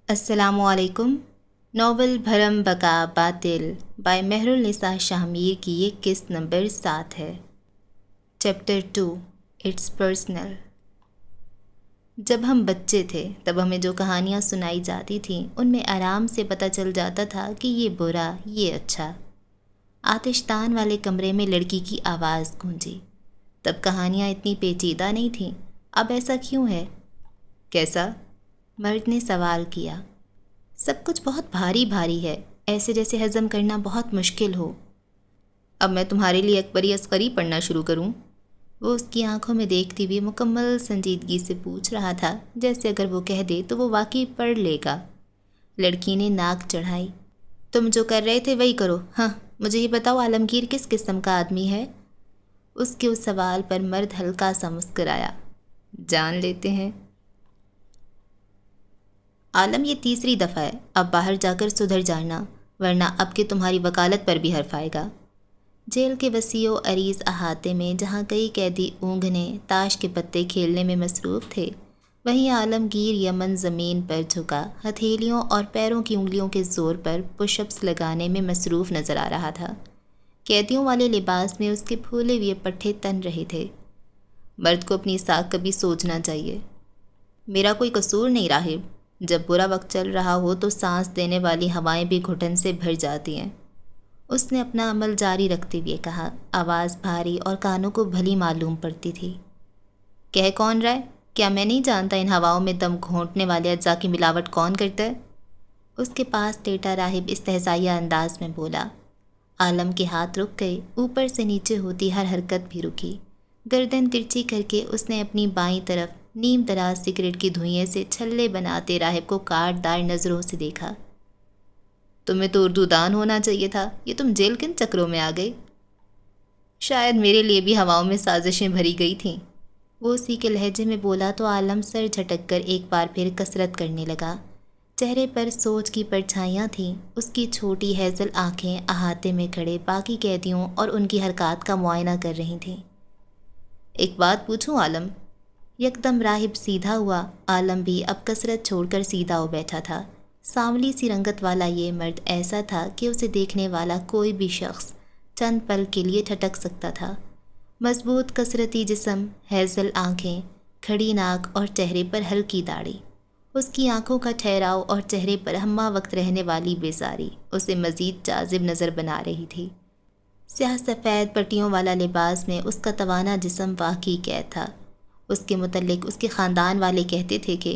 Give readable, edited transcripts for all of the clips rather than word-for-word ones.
السلام علیکم۔ ناول بھرم بقا باطل بائی مہرالنساء شاہ میر کی یہ قسط نمبر 7 ہے۔ Chapter 2 it's personal. جب ہم بچے تھے تب ہمیں جو کہانیاں سنائی جاتی تھیں ان میں آرام سے پتہ چل جاتا تھا کہ یہ برا یہ اچھا۔ آتش دان والے کمرے میں لڑکی کی آواز گونجی۔ تب کہانیاں اتنی پیچیدہ نہیں تھیں، اب ایسا کیوں ہے؟ کیسا؟ مرد نے سوال کیا۔ سب کچھ بہت بھاری بھاری ہے، ایسے جیسے ہضم کرنا بہت مشکل ہو۔ اب میں تمہارے لیے اکبری اصغری پڑھنا شروع کروں؟ وہ اس کی آنکھوں میں دیکھتی ہوئی مکمل سنجیدگی سے پوچھ رہا تھا، جیسے اگر وہ کہہ دے تو وہ واقعی پڑھ لے گا۔ لڑکی نے ناک چڑھائی۔ تم جو کر رہے تھے وہی کرو۔ ہاں، مجھے یہ بتاؤ عالمگیر کس قسم کا آدمی ہے؟ اس کے اس سوال پر مرد ہلکا سا مسکرایا۔ جان لیتے ہیں۔ عالم یہ تیسری دفعہ ہے، اب باہر جا کر سدھر جانا، ورنہ اب کہ تمہاری وکالت پر بھی حرف آئے گا۔ جیل کے وسیع و عریض احاطے میں جہاں کئی قیدی اونگھنے تاش کے پتے کھیلنے میں مصروف تھے، وہیں عالمگیر یمن زمین پر جھکا ہتھیلیوں اور پیروں کی انگلیوں کے زور پر پش اپس لگانے میں مصروف نظر آ رہا تھا۔ قیدیوں والے لباس میں اس کے پھولے ہوئے پٹھے تن رہے تھے۔ مرد کو اپنی ساکھ کبھی سوچنا چاہیے۔ میرا کوئی قصور نہیں راہب، جب برا وقت چل رہا ہو تو سانس دینے والی ہوائیں بھی گھٹن سے بھر جاتی ہیں۔ اس نے اپنا عمل جاری رکھتے ہوئے کہا، آواز بھاری اور کانوں کو بھلی معلوم پڑتی تھی۔ کہہ کون رہا ہے؟ کیا میں نہیں جانتا ان ہواؤں میں دم گھونٹنے والے اجزاء کی ملاوٹ کون کرتا ہے؟ اس کے پاس ٹیٹا راہب استہزائیہ انداز میں بولا۔ عالم کے ہاتھ رک گئے، اوپر سے نیچے ہوتی ہر حرکت بھی رکی۔ گردن ترچھی کر کے اس نے اپنی بائیں طرف نیم دراز سگریٹ کی دھوئیں سے چھلے بناتے راہب کو کاٹ دار نظروں سے دیکھا۔ تمہیں تو اردو دان ہونا چاہیے تھا، یہ تم جیل کن چکروں میں آ گئے؟ شاید میرے لیے بھی ہواؤں میں سازشیں بھری گئی تھیں، وہ اسی کے لہجے میں بولا تو عالم سر جھٹک کر ایک بار پھر کسرت کرنے لگا۔ چہرے پر سوچ کی پرچھائیاں تھیں، اس کی چھوٹی ہیزل آنکھیں احاطے میں کھڑے باقی قیدیوں اور ان کی حرکات کا معائنہ کر رہی تھیں۔ ایک بات پوچھوں عالم؟ یکدم راہب سیدھا ہوا۔ عالم بھی اب کسرت چھوڑ کر سیدھا ہو بیٹھا تھا۔ سانولی سی رنگت والا یہ مرد ایسا تھا کہ اسے دیکھنے والا کوئی بھی شخص چند پل کے لیے ٹھٹک سکتا تھا۔ مضبوط کسرتی جسم، ہیزل آنکھیں، کھڑی ناک اور چہرے پر ہلکی داڑھی۔ اس کی آنکھوں کا ٹھہراؤ اور چہرے پر ہمہ وقت رہنے والی بیزاری اسے مزید جاذب نظر بنا رہی تھی۔ سیاہ سفید پٹیوں والا لباس میں اس کا توانا جسم واقعی قید تھا۔ اس کے متعلق اس کے خاندان والے کہتے تھے کہ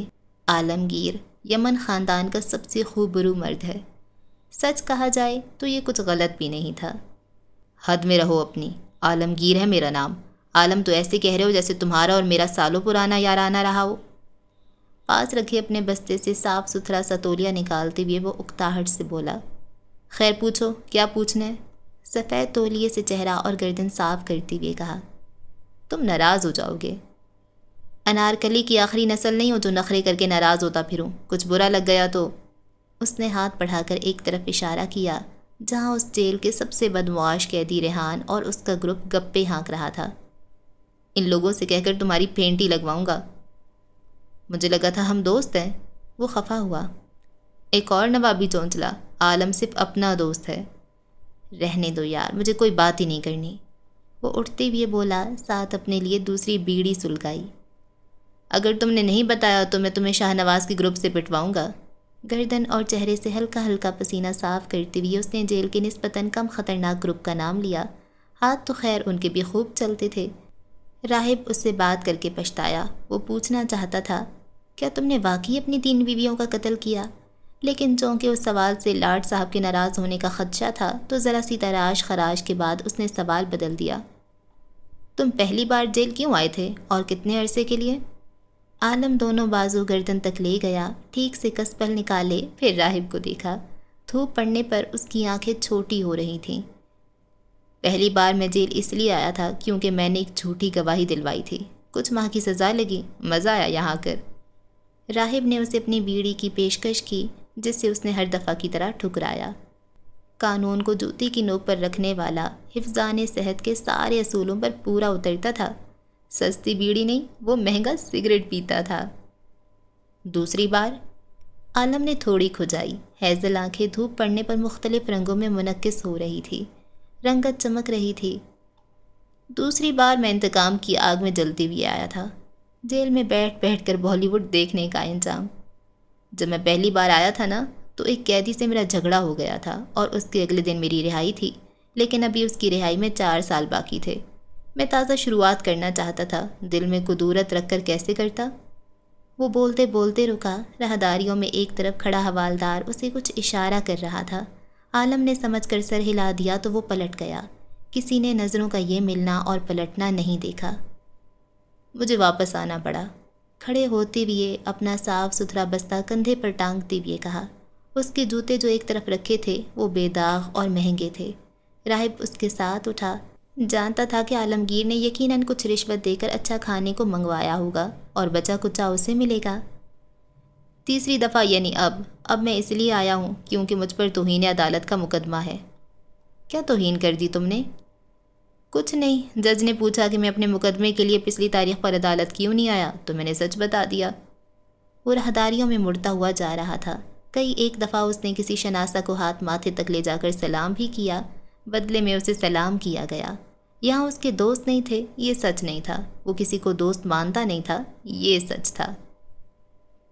عالمگیر یمن خاندان کا سب سے خوبرو مرد ہے۔ سچ کہا جائے تو یہ کچھ غلط بھی نہیں تھا۔ حد میں رہو اپنی، عالمگیر ہے میرا نام۔ عالم تو ایسے کہہ رہے ہو جیسے تمہارا اور میرا سالوں پرانا یارانہ رہا ہو۔ پاس رکھے اپنے بستے سے صاف ستھرا سا تولیہ نکالتے ہوئے وہ اکتاہٹ سے بولا۔ خیر پوچھو، کیا پوچھنا ہے؟ سفید تولیے سے چہرہ اور گردن صاف کرتے ہوئے کہا۔ تم ناراض ہو جاؤ گے۔ انارکلی کی آخری نسل نہیں ہو جو نخرے کر کے ناراض ہوتا پھروں، کچھ برا لگ گیا تو۔ اس نے ہاتھ بڑھا کر ایک طرف اشارہ کیا جہاں اس جیل کے سب سے بدمعاش قیدی ریحان اور اس کا گروپ گپے ہانک رہا تھا۔ ان لوگوں سے کہہ کر تمہاری پھینٹی لگواؤں گا۔ مجھے لگا تھا ہم دوست ہیں، وہ خفا ہوا۔ ایک اور نوابی چونچلا، عالم صرف اپنا دوست ہے۔ رہنے دو یار، مجھے کوئی بات ہی نہیں کرنی، وہ اٹھتے ہوئے بولا، ساتھ اپنے لیے دوسری بیڑی سلگائی۔ اگر تم نے نہیں بتایا تو میں تمہیں شاہ نواز کے گروپ سے پٹواؤں گا۔ گردن اور چہرے سے ہلکا ہلکا پسینہ صاف کرتے ہوئے اس نے جیل کے نسبتاً کم خطرناک گروپ کا نام لیا۔ ہاتھ تو خیر ان کے بھی خوب چلتے تھے۔ راہب اس سے بات کر کے پچھتایا۔ وہ پوچھنا چاہتا تھا، کیا تم نے واقعی اپنی 3 بیویوں کا قتل کیا؟ لیکن چونکہ اس سوال سے لاٹ صاحب کے ناراض ہونے کا خدشہ تھا تو ذرا سی تراش خراش کے بعد اس نے سوال بدل دیا۔ تم پہلی بار جیل کیوں آئے تھے اور کتنے عرصے کے لیے؟ عالم دونوں بازو گردن تک لے گیا، ٹھیک سے کسپل نکالے، پھر راہب کو دیکھا۔ دھوپ پڑنے پر اس کی آنکھیں چھوٹی ہو رہی تھیں۔ پہلی بار میں جیل اس لیے آیا تھا کیونکہ میں نے ایک جھوٹی گواہی دلوائی تھی، کچھ ماہ کی سزا لگی، مزہ آیا یہاں کر۔ راہب نے اسے اپنی بیڑی کی پیشکش کی جس سے اس نے ہر دفعہ کی طرح ٹھکرایا۔ قانون کو جوتی کی نوک پر رکھنے والا حفظان صحت کے سارے اصولوں پر پورا اترتا تھا۔ سستی بیڑی نہیں، وہ مہنگا سگریٹ پیتا تھا۔ دوسری بار عالم نے تھوڑی کھجائی۔ ہیزل آنکھیں دھوپ پڑنے پر مختلف رنگوں میں منعکس ہو رہی تھی، رنگت چمک رہی تھی۔ دوسری بار میں انتقام کی آگ میں جلتی ہوئی آیا تھا، جیل میں بیٹھ بیٹھ کر بالی ووڈ دیکھنے کا انجام۔ جب میں پہلی بار آیا تھا نا، تو ایک قیدی سے میرا جھگڑا ہو گیا تھا اور اس کے اگلے دن میری رہائی تھی، لیکن ابھی اس کی رہائی میں 4 سال باقی تھے۔ میں تازہ شروعات کرنا چاہتا تھا، دل میں قدورت رکھ کر کیسے کرتا؟ وہ بولتے بولتے رکا۔ راہداریوں میں ایک طرف کھڑا حوالدار اسے کچھ اشارہ کر رہا تھا۔ عالم نے سمجھ کر سر ہلا دیا تو وہ پلٹ گیا۔ کسی نے نظروں کا یہ ملنا اور پلٹنا نہیں دیکھا۔ مجھے واپس آنا پڑا۔ کھڑے ہوتے ہوئے اپنا صاف ستھرا بستہ کندھے پر ٹانگتے ہوئے کہا۔ اس کے جوتے جو ایک طرف رکھے تھے وہ بے داغ اور مہنگے تھے۔ راہب اس کے ساتھ اٹھا۔ جانتا تھا کہ عالمگیر نے یقیناً کچھ رشوت دے کر اچھا کھانے کو منگوایا ہوگا اور بچا کچا اسے ملے گا۔ تیسری دفعہ یعنی اب میں اس لیے آیا ہوں کیونکہ مجھ پر توہین عدالت کا مقدمہ ہے۔ کیا توہین کر دی تم نے؟ کچھ نہیں، جج نے پوچھا کہ میں اپنے مقدمے کے لیے پچھلی تاریخ پر عدالت کیوں نہیں آیا تو میں نے سچ بتا دیا۔ وہ راہداریوں میں مڑتا ہوا جا رہا تھا۔ کئی ایک دفعہ اس نے کسی شناسہ کو ہاتھ ماتھے تک لے جا کر سلام بھی کیا، بدلے میں اسے سلام کیا گیا۔ یہاں اس کے دوست نہیں تھے، یہ سچ نہیں تھا۔ وہ کسی کو دوست مانتا نہیں تھا، یہ سچ تھا۔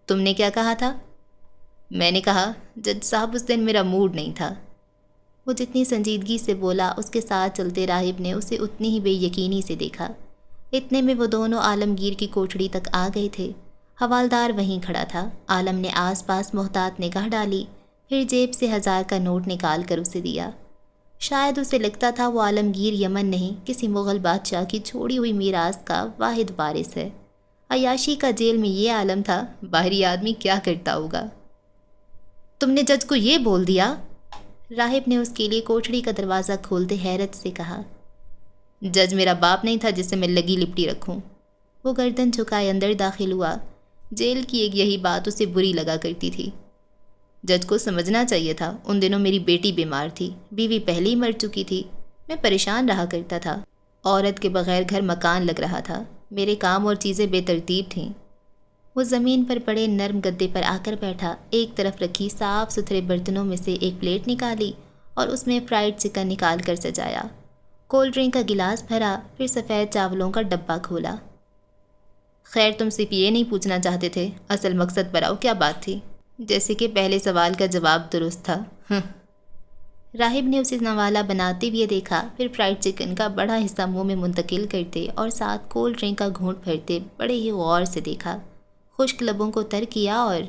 تم نے کیا کہا تھا؟ میں نے کہا، جج صاحب اس دن میرا موڈ نہیں تھا۔ وہ جتنی سنجیدگی سے بولا، اس کے ساتھ چلتے راہب نے اسے اتنی ہی بے یقینی سے دیکھا۔ اتنے میں وہ دونوں عالمگیر کی کوٹھڑی تک آ گئے تھے۔ حوالدار وہیں کھڑا تھا۔ عالم نے آس پاس محتاط نگاہ ڈالی، پھر جیب سے 1000 کا نوٹ نکال کر اسے دیا۔ شاید اسے لگتا تھا وہ عالمگیر یمن نہیں، کسی مغل بادشاہ کی چھوڑی ہوئی میراث کا واحد وارث ہے۔ عیاشی کا جیل میں یہ عالم تھا، باہری آدمی کیا کرتا ہوگا؟ تم نے جج کو یہ بول دیا؟ راہب نے اس کے لیے کوٹھڑی کا دروازہ کھولتے حیرت سے کہا۔ جج میرا باپ نہیں تھا جس سے میں لگی لپٹی رکھوں۔ وہ گردن جھکائے اندر داخل ہوا۔ جیل کی ایک یہی بات اسے بری لگا کرتی تھی۔ جج کو سمجھنا چاہیے تھا، ان دنوں میری بیٹی بیمار تھی، بیوی پہلے ہی مر چکی تھی، میں پریشان رہا کرتا تھا، عورت کے بغیر گھر مکان لگ رہا تھا، میرے کام اور چیزیں بے ترتیب تھیں۔ وہ زمین پر پڑے نرم گدے پر آ کر بیٹھا، ایک طرف رکھی صاف ستھرے برتنوں میں سے ایک پلیٹ نکالی اور اس میں فرائیڈ چکن نکال کر سجایا، کولڈ ڈرنک کا گلاس بھرا، پھر سفید چاولوں کا ڈبہ کھولا۔ خیر تم صرف یہ نہیں پوچھنا چاہتے تھے، اصل مقصد پر آؤ، کیا بات تھی؟ جیسے کہ پہلے سوال کا جواب درست تھا۔ راہب نے اسے نوالا بناتے ہوئے دیکھا، پھر فرائیڈ چکن کا بڑا حصہ منہ میں منتقل کرتے اور ساتھ کولڈ ڈرنک کا گھونٹ بھرتے بڑے ہی غور سے دیکھا، خشک لبوں کو تر کیا اور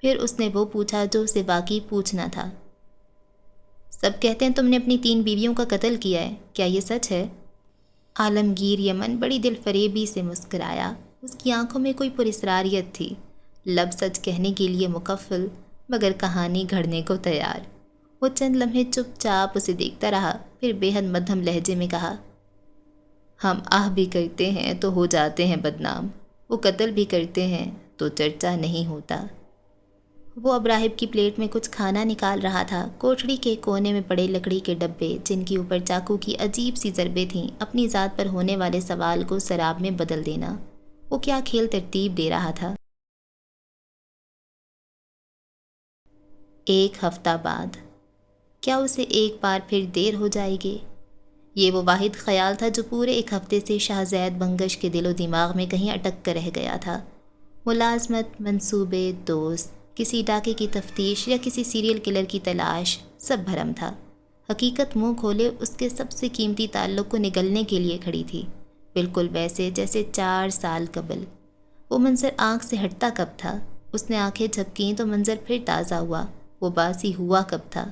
پھر اس نے وہ پوچھا جو اسے واقعی پوچھنا تھا۔ سب کہتے ہیں تم نے اپنی 3 بیویوں کا قتل کیا ہے، کیا یہ سچ ہے؟ عالمگیر یمن بڑی دل فریبی سے مسکرایا۔ اس کی آنکھوں میں کوئی پراسراریت تھی، لب سچ کہنے کے لیے مکفل مگر کہانی گھڑنے کو تیار۔ وہ چند لمحے چپ چاپ اسے دیکھتا رہا، پھر بے حد مدھم لہجے میں کہا، ہم آہ بھی کرتے ہیں تو ہو جاتے ہیں بدنام، وہ قتل بھی کرتے ہیں تو چرچا نہیں ہوتا۔ وہ اب راہب کی پلیٹ میں کچھ کھانا نکال رہا تھا۔ کوٹھڑی کے کونے میں پڑے لکڑی کے ڈبے جن کے اوپر چاقو کی عجیب سی ضربیں تھیں، اپنی ذات پر ہونے والے سوال کو سراب میں بدل دینا۔ وہ کیا کھیل ترتیب دے رہا تھا؟ 1 ہفتہ بعد کیا اسے ایک بار پھر دیر ہو جائے گی؟ یہ وہ واحد خیال تھا جو پورے 1 ہفتے سے شہزید بنگش کے دل و دماغ میں کہیں اٹک کر رہ گیا تھا۔ ملازمت، منصوبے، دوست، کسی ڈاکے کی تفتیش یا کسی سیریل کلر کی تلاش، سب بھرم تھا۔ حقیقت منہ کھولے اس کے سب سے قیمتی تعلق کو نگلنے کے لیے کھڑی تھی، بالکل ویسے جیسے 4 سال قبل۔ وہ منظر آنکھ سے ہٹتا کب تھا؟ اس نے آنکھیں جھپکیں تو منظر پھر تازہ ہوا، وہ باسی ہوا کب تھا؟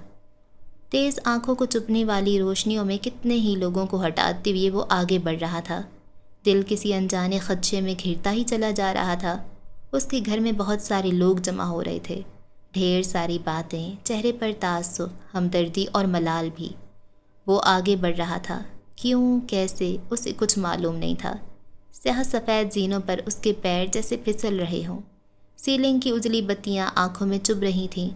تیز آنکھوں کو چپنے والی روشنیوں میں کتنے ہی لوگوں کو ہٹاتے ہوئے وہ آگے بڑھ رہا تھا۔ دل کسی انجانے خدشے میں گھرتا ہی چلا جا رہا تھا۔ اس کے گھر میں بہت سارے لوگ جمع ہو رہے تھے، ڈھیر ساری باتیں، چہرے پر تعصب، ہمدردی اور ملال بھی۔ وہ آگے بڑھ رہا تھا، کیوں، کیسے، اسے کچھ معلوم نہیں تھا۔ سیاہ سفید زینوں پر اس کے پیر جیسے پھسل رہے ہوں۔ سیلنگ کی اجلی بتیاں آنکھوں میں چبھ رہی تھیں،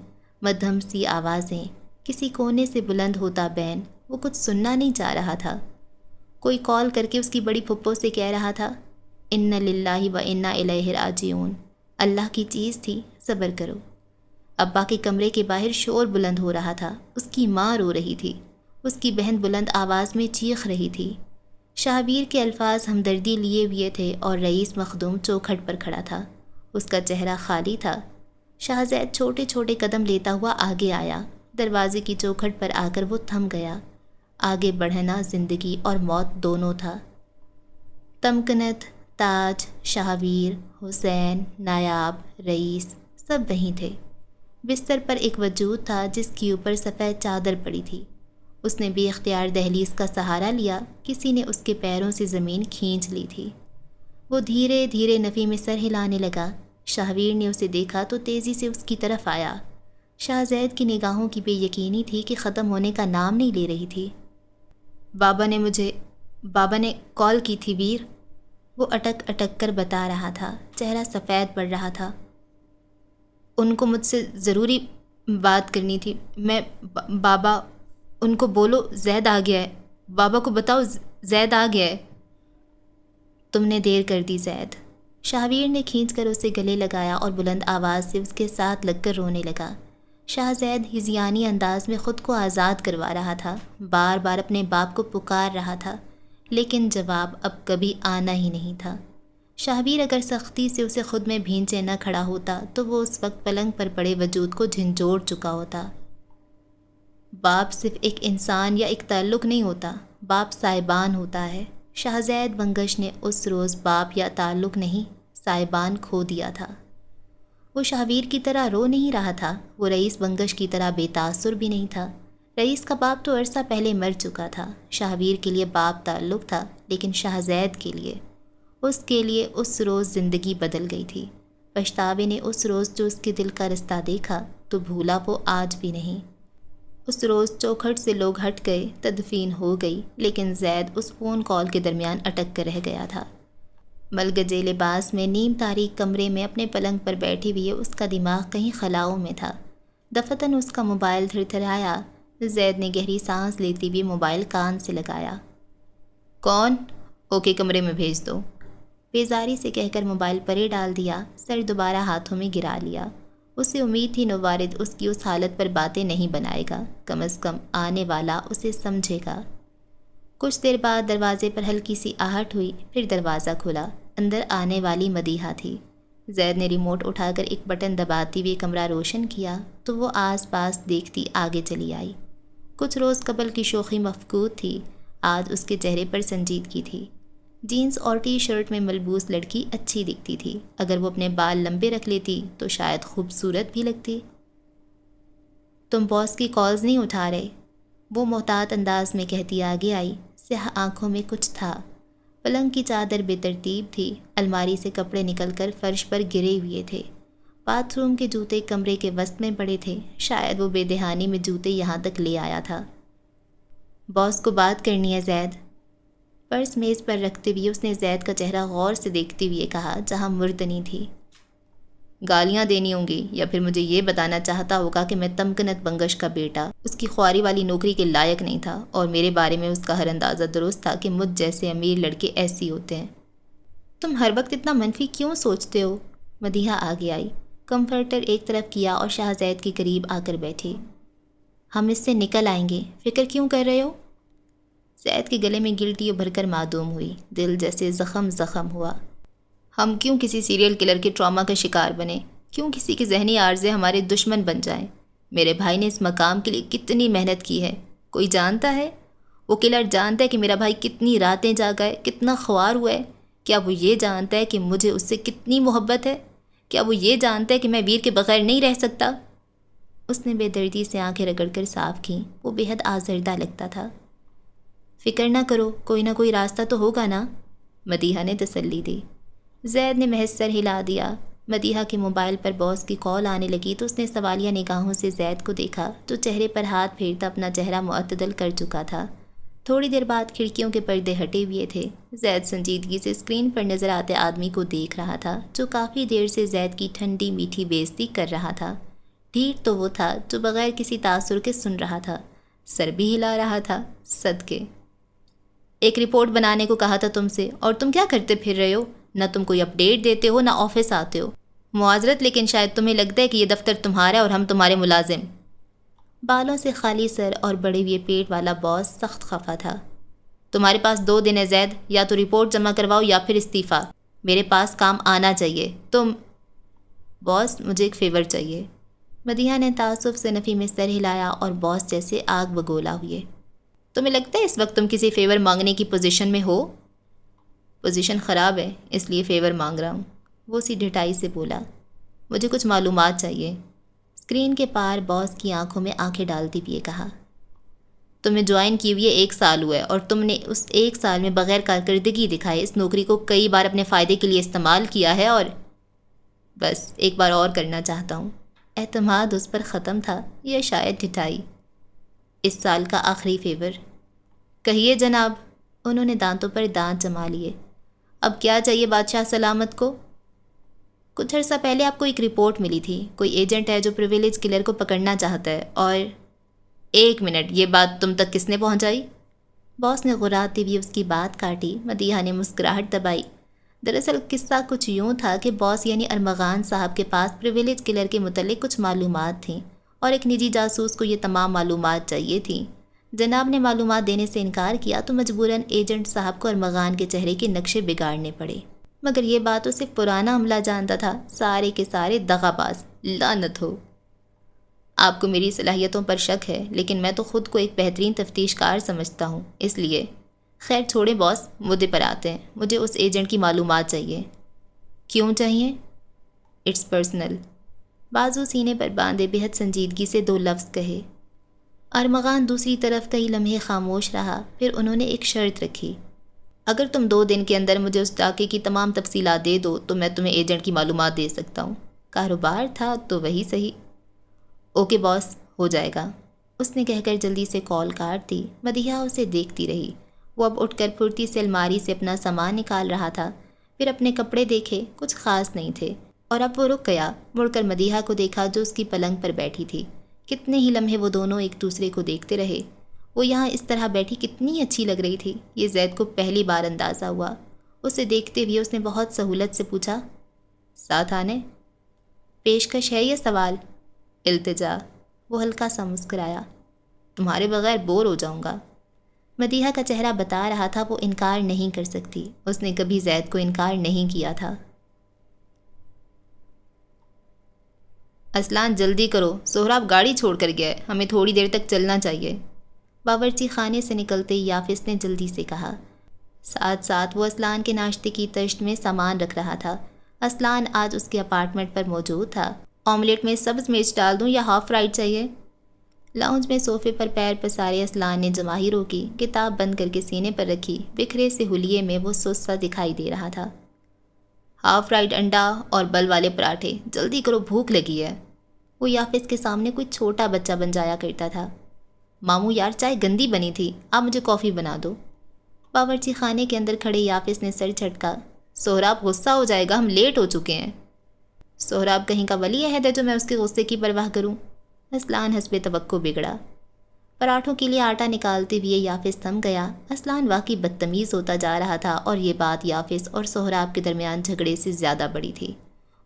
مدھم سی آوازیں، کسی کونے سے بلند ہوتا بین۔ وہ کچھ سننا نہیں چاہ رہا تھا۔ کوئی کال کر کے اس کی بڑی پھپھو سے کہہ رہا تھا، اِنَّ لِلَّهِ وَإِنَّا إِلَيْهِ رَاجِعُونَ، اللہ کی چیز تھی، صبر کرو۔ ابا کے کمرے کے باہر شور بلند ہو رہا تھا۔ اس کی ماں رو رہی تھی، اس کی بہن بلند آواز میں چیخ رہی تھی۔ شاہبیر کے الفاظ ہمدردی لیے ہوئے تھے اور رئیس مخدوم چوکھٹ پر کھڑا تھا، اس کا چہرہ خالی تھا۔ شاہزید چھوٹے چھوٹے قدم لیتا ہوا آگے آیا، دروازے کی چوکھٹ پر آ کر وہ تھم گیا۔ آگے بڑھنا زندگی اور موت دونوں تھا۔ تمکنت، تاج، شاہبیر، حسین، نایاب، رئیس سب وہیں تھے۔ بستر پر ایک وجود تھا جس کے اوپر سفید چادر پڑی تھی۔ اس نے بے اختیار دہلیز کا سہارا لیا، کسی نے اس کے پیروں سے زمین کھینچ لی تھی۔ وہ دھیرے دھیرے نفی میں سر ہلانے لگا۔ شاہبیر نے اسے دیکھا تو تیزی سے اس کی طرف آیا۔ شاہزید کی نگاہوں کی بے یقینی تھی کہ ختم ہونے کا نام نہیں لے رہی تھی۔ بابا نے کال کی تھی ویر، وہ اٹک اٹک کر بتا رہا تھا، چہرہ سفید پڑ رہا تھا۔ ان کو مجھ سے ضروری بات کرنی تھی۔ بابا ان کو بولو زید آ گیا ہے، بابا کو بتاؤ زید آ گیا ہے۔ تم نے دیر کر دی زید۔ شاہبیر نے کھینچ کر اسے گلے لگایا اور بلند آواز سے اس کے ساتھ لگ کر رونے لگا۔ شاہزید ہذیانی انداز میں خود کو آزاد کروا رہا تھا، بار بار اپنے باپ کو پکار رہا تھا، لیکن جواب اب کبھی آنا ہی نہیں تھا۔ شاہبیر اگر سختی سے اسے خود میں بھینچے نہ کھڑا ہوتا تو وہ اس وقت پلنگ پر پڑے وجود کو جھنجھوڑ چکا ہوتا۔ باپ صرف ایک انسان یا ایک تعلق نہیں ہوتا، باپ سائبان ہوتا ہے۔ شاہزید بنگش نے اس روز باپ یا تعلق نہیں، سائبان کھو دیا تھا۔ وہ شاہبیر کی طرح رو نہیں رہا تھا، وہ رئیس بنگش کی طرح بے تاثر بھی نہیں تھا۔ رئیس کا باپ تو عرصہ پہلے مر چکا تھا۔ شاہبیر کے لیے باپ تعلق تھا، لیکن شاہزید کے لیے، اس کے لیے اس روز زندگی بدل گئی تھی۔ پچھتاوے نے اس روز جو اس کے دل کا رستہ دیکھا تو بھولا وہ آج بھی نہیں۔ اس روز چوکھٹ سے لوگ ہٹ گئے، تدفین ہو گئی، لیکن زید اس فون کال کے درمیان اٹک کر رہ گیا تھا۔ ملگجے لباس میں نیم تاریک کمرے میں اپنے پلنگ پر بیٹھی ہوئی اس کا دماغ کہیں خلاؤں میں تھا۔ دفتن اس کا موبائل تھر تھرایا۔ زید نے گہری سانس لیتی ہوئی موبائل کان سے لگایا۔ کون؟ اوکے کمرے میں بھیج دو، بیزاری سے کہہ کر موبائل پرے ڈال دیا، سر دوبارہ ہاتھوں میں گرا لیا۔ اسے امید تھی نوارد اس کی اس حالت پر باتیں نہیں بنائے گا، کم از کم آنے والا اسے سمجھے گا۔ کچھ دیر بعد دروازے پر ہلکی سی آہٹ ہوئی، پھر دروازہ کھلا، اندر آنے والی مدیحہ تھی۔ زید نے ریموٹ اٹھا کر ایک بٹن دباتی ہوئے کمرہ روشن کیا تو وہ آس پاس دیکھتی آگے چلی آئی۔ کچھ روز قبل کی شوخی مفقود تھی، آج اس کے چہرے پر سنجیدگی تھی۔ جینز اور ٹی شرٹ میں ملبوس لڑکی اچھی دکھتی تھی، اگر وہ اپنے بال لمبے رکھ لیتی تو شاید خوبصورت بھی لگتی۔ تم باس کی کالز نہیں اٹھا رہے، وہ محتاط انداز میں کہتی آگے آئی۔ سیاہ آنکھوں میں کچھ تھا، پلنگ کی چادر بے ترتیب تھی، الماری سے کپڑے نکل کر فرش پر گرے ہوئے تھے، باتھ روم کے جوتے کمرے کے وسط میں پڑے تھے، شاید وہ بے دہانی میں جوتے یہاں تک لے آیا تھا۔ باس کو بات کرنی ہے زید، پرس میز پر رکھتے ہوئے اس نے زید کا چہرہ غور سے دیکھتے ہوئے کہا جہاں مردنی تھی۔ گالیاں دینی ہوں گی یا پھر مجھے یہ بتانا چاہتا ہوگا کہ میں تمکنت بنگش کا بیٹا اس کی خواری والی نوکری کے لائق نہیں تھا، اور میرے بارے میں اس کا ہر اندازہ درست تھا کہ مجھ جیسے امیر لڑکے ایسی ہوتے ہیں۔ تم ہر وقت اتنا منفی کیوں سوچتے ہو؟ مدیحہ آگے آئی، کمفرٹر ایک طرف کیا اور شاہزید کے قریب آ کر بیٹھی۔ ہم اس سے نکل آئیں گے، فکر کیوں کر رہے ہو؟ زید کے گلے میں گلٹی ابھر کر معدوم ہوئی، دل جیسے زخم ہوا۔ ہم کیوں کسی سیریل کلر کے ٹراما کا شکار بنے؟ کیوں کسی کے ذہنی عارضے ہمارے دشمن بن جائیں؟ میرے بھائی نے اس مقام کے لیے کتنی محنت کی ہے، کوئی جانتا ہے؟ وہ کلر جانتا ہے کہ میرا بھائی کتنی راتیں جاگا ہے، کتنا خوار ہوا ہے؟ کیا وہ یہ جانتا ہے کہ مجھے اس سے کتنی محبت ہے؟ کیا وہ یہ جانتا ہے کہ میں ویر کے بغیر نہیں رہ سکتا؟ اس نے بے دردی سے آنکھیں رگڑ کر صاف کیں، وہ بے حد آزردہ لگتا تھا۔ فکر نہ کرو، کوئی نہ کوئی راستہ تو ہوگا نا، مدیحہ نے تسلی دی۔ زید نے محض سر ہلا دیا۔ مدیحہ کے موبائل پر باس کی کال آنے لگی تو اس نے سوالیہ نگاہوں سے زید کو دیکھا جو چہرے پر ہاتھ پھیرتا اپنا چہرہ معتدل کر چکا تھا۔ تھوڑی دیر بعد کھڑکیوں کے پردے ہٹے ہوئے تھے۔ زید سنجیدگی سے اسکرین پر نظر آتے آدمی کو دیکھ رہا تھا جو کافی دیر سے زید کی ٹھنڈی میٹھی بےعزتی کر رہا تھا۔ ڈھیٹ تو وہ تھا جو بغیر کسی تاثر کے سن رہا تھا، سر بھی ہلا رہا تھا۔ صدقے ایک رپورٹ بنانے کو کہا تھا تم سے، اور تم کیا کرتے پھر رہے ہو؟ نہ تم کوئی اپڈیٹ دیتے ہو، نہ آفس آتے ہو۔ معذرت، لیکن شاید تمہیں لگتا ہے کہ یہ دفتر تمہارا ہے اور ہم تمہارے ملازم۔ بالوں سے خالی سر اور بڑے ہوئے پیٹ والا باس سخت خفا تھا۔ تمہارے پاس 2 دن ہے زید، یا تو رپورٹ جمع کرواؤ یا پھر استعفیٰ۔ میرے پاس کام آنا چاہیے۔ باس، مجھے ایک فیور چاہیے۔ مدیحہ نے تعصب سے نفی میں سر ہلایا اور باس جیسے آگ بگولا ہوئے۔ تمہیں لگتا ہے اس وقت تم کسی فیور مانگنے کی پوزیشن میں ہو؟ پوزیشن خراب ہے، اس لیے فیور مانگ رہا ہوں، وہ اسی ڈھٹائی سے بولا۔ مجھے کچھ معلومات چاہیے۔ اسکرین کے پار باس کی آنکھوں میں آنکھیں ڈالتے ہوئے کہا۔ تمہیں جوائن کیے ہوئے 1 سال ہوا ہے اور تم نے اس 1 سال میں بغیر کارکردگی دکھائے اس نوکری کو کئی بار اپنے فائدے کے لیے استعمال کیا ہے، اور بس ایک بار اور کرنا چاہتا ہوں۔ اعتماد اس پر ختم تھا یا شاید ڈھٹائی۔ اس سال کا آخری فیور۔ کہیے جناب۔ انہوں نے دانتوں پر دانت جما لیے۔ اب کیا چاہیے بادشاہ سلامت کو؟ کچھ عرصہ پہلے آپ کو ایک رپورٹ ملی تھی، کوئی ایجنٹ ہے جو پریویلیج کلر کو پکڑنا چاہتا ہے، اور 1 منٹ، یہ بات تم تک کس نے پہنچائی؟ باس نے غراتے ہوئے اس کی بات کاٹی۔ مدیحہ نے مسکراہٹ دبائی۔ دراصل قصہ کچھ یوں تھا کہ باس یعنی ارمغان صاحب کے پاس پریویلیج کلر کے متعلق کچھ معلومات تھیں، اور ایک نجی جاسوس کو یہ تمام معلومات چاہیے تھیں۔ جناب نے معلومات دینے سے انکار کیا تو مجبوراً ایجنٹ صاحب کو ارمغان کے چہرے کے نقشے بگاڑنے پڑے، مگر یہ بات اسے پرانا عملہ جانتا تھا، سارے کے سارے دغا باز، لعنت ہو۔ آپ کو میری صلاحیتوں پر شک ہے، لیکن میں تو خود کو ایک بہترین تفتیش کار سمجھتا ہوں، اس لیے خیر چھوڑیں باس، مدعے پر آتے ہیں۔ مجھے اس ایجنٹ کی معلومات چاہیے۔ کیوں چاہیے؟ It's personal. بازو سینے پر باندھے بہت سنجیدگی سے 2 لفظ کہے۔ ارمغان دوسری طرف کئی لمحے خاموش رہا، پھر انہوں نے ایک شرط رکھی۔ اگر تم 2 دن کے اندر مجھے اس ڈاکے کی تمام تفصیلات دے دو تو میں تمہیں ایجنٹ کی معلومات دے سکتا ہوں۔ کاروبار تھا تو وہی صحیح۔ اوکے باس، ہو جائے گا، اس نے کہہ کر جلدی سے کال کاٹ دی۔ مدیحہ اسے دیکھتی رہی۔ وہ اب اٹھ کر پھرتی سے الماری سے اپنا سامان نکال رہا تھا، پھر اپنے کپڑے دیکھے، کچھ خاص نہیں تھے، اور اب وہ رک گیا۔ مڑ کر مدیحہ کو دیکھا جو اس کی پلنگ پر بیٹھی تھی۔ کتنے ہی لمحے وہ دونوں ایک دوسرے کو دیکھتے رہے۔ وہ یہاں اس طرح بیٹھی کتنی اچھی لگ رہی تھی، یہ زید کو پہلی بار اندازہ ہوا۔ اسے دیکھتے ہوئے اس نے بہت سہولت سے پوچھا، ساتھ آنے؟ پیشکش ہے یا سوال؟ التجا۔ وہ ہلکا سا مسکرایا۔ تمہارے بغیر بور ہو جاؤں گا۔ مدیحہ کا چہرہ بتا رہا تھا وہ انکار نہیں کر سکتی، اس نے کبھی زید کو انکار نہیں کیا تھا۔ اسلان جلدی کرو، سہراب گاڑی چھوڑ کر گیا ہے، ہمیں تھوڑی دیر تک چلنا چاہیے۔ باورچی خانے سے نکلتے ہی یافس نے جلدی سے کہا۔ ساتھ ساتھ وہ اسلان کے ناشتے کی تشت میں سامان رکھ رہا تھا۔ اسلان آج اس کے اپارٹمنٹ پر موجود تھا۔ آملیٹ میں سبز مرچ ڈال دوں یا ہاف فرائیڈ چاہیے؟ لاؤنج میں صوفے پر پیر پسارے اسلان نے جماہی روکی، کتاب بند کر کے سینے پر رکھی، بکھرے سے حلیے میں وہ سست سا دکھائی دے رہا تھا۔ ہاف فرائیڈ انڈا اور بل والے پراٹھے، جلدی کرو بھوک لگی ہے۔ وہ یافس کے سامنے کوئی چھوٹا بچہ بن جایا کرتا تھا۔ ماموں یار چائے گندی بنی تھی، آپ مجھے کافی بنا دو۔ باورچی خانے کے اندر کھڑے یافس نے سر جھٹکا۔ سہراب غصہ ہو جائے گا، ہم لیٹ ہو چکے ہیں۔ سہراب کہیں کا ولی عہد ہے جو میں اس کے غصے کی پرواہ کروں؟ اسلان حسب توقع بگڑا۔ پراٹھوں کے لیے آٹا نکالتے ہوئے یافس تھم گیا۔ اسلان واقعی بدتمیز ہوتا جا رہا تھا، اور یہ بات یافس اور سہراب کے درمیان جھگڑے سے زیادہ بڑی تھی۔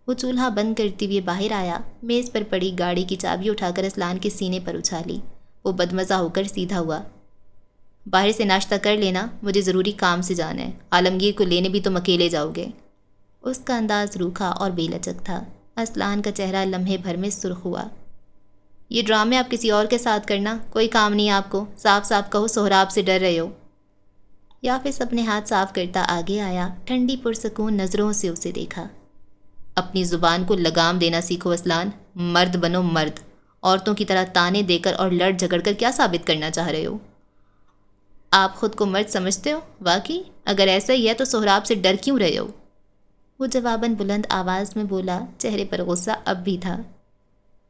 وہ چولہا بند کرتے ہوئے باہر آیا، میز پر پڑی گاڑی کی چابی اٹھا کر اسلان کے سینے پر اچھالی۔ وہ بدمزہ ہو کر سیدھا ہوا۔ باہر سے ناشتہ کر لینا، مجھے ضروری کام سے جانا ہے، عالمگیر کو لینے بھی تم اکیلے جاؤ گے۔ اس کا انداز روکھا اور بے لچک تھا۔ اسلان کا چہرہ لمحے بھر میں سرخ ہوا۔ یہ ڈرامے آپ کسی اور کے ساتھ کرنا، کوئی کام نہیں آپ کو، صاف صاف کہو سہراب سے ڈر رہے ہو۔ یافس اپنے ہاتھ صاف کرتا آگے آیا، ٹھنڈی پرسکون نظروں سے اسے دیکھا۔ اپنی زبان کو لگام دینا سیکھو اسلان، مرد بنو مرد، عورتوں کی طرح تانے دے کر اور لڑ جھگڑ کر کیا ثابت کرنا چاہ رہے ہو؟ آپ خود کو مرد سمجھتے ہو؟ واقعی اگر ایسا ہی ہے تو سہراب سے ڈر کیوں رہے ہو؟ وہ جواباً بلند آواز میں بولا، چہرے پر غصہ اب بھی تھا۔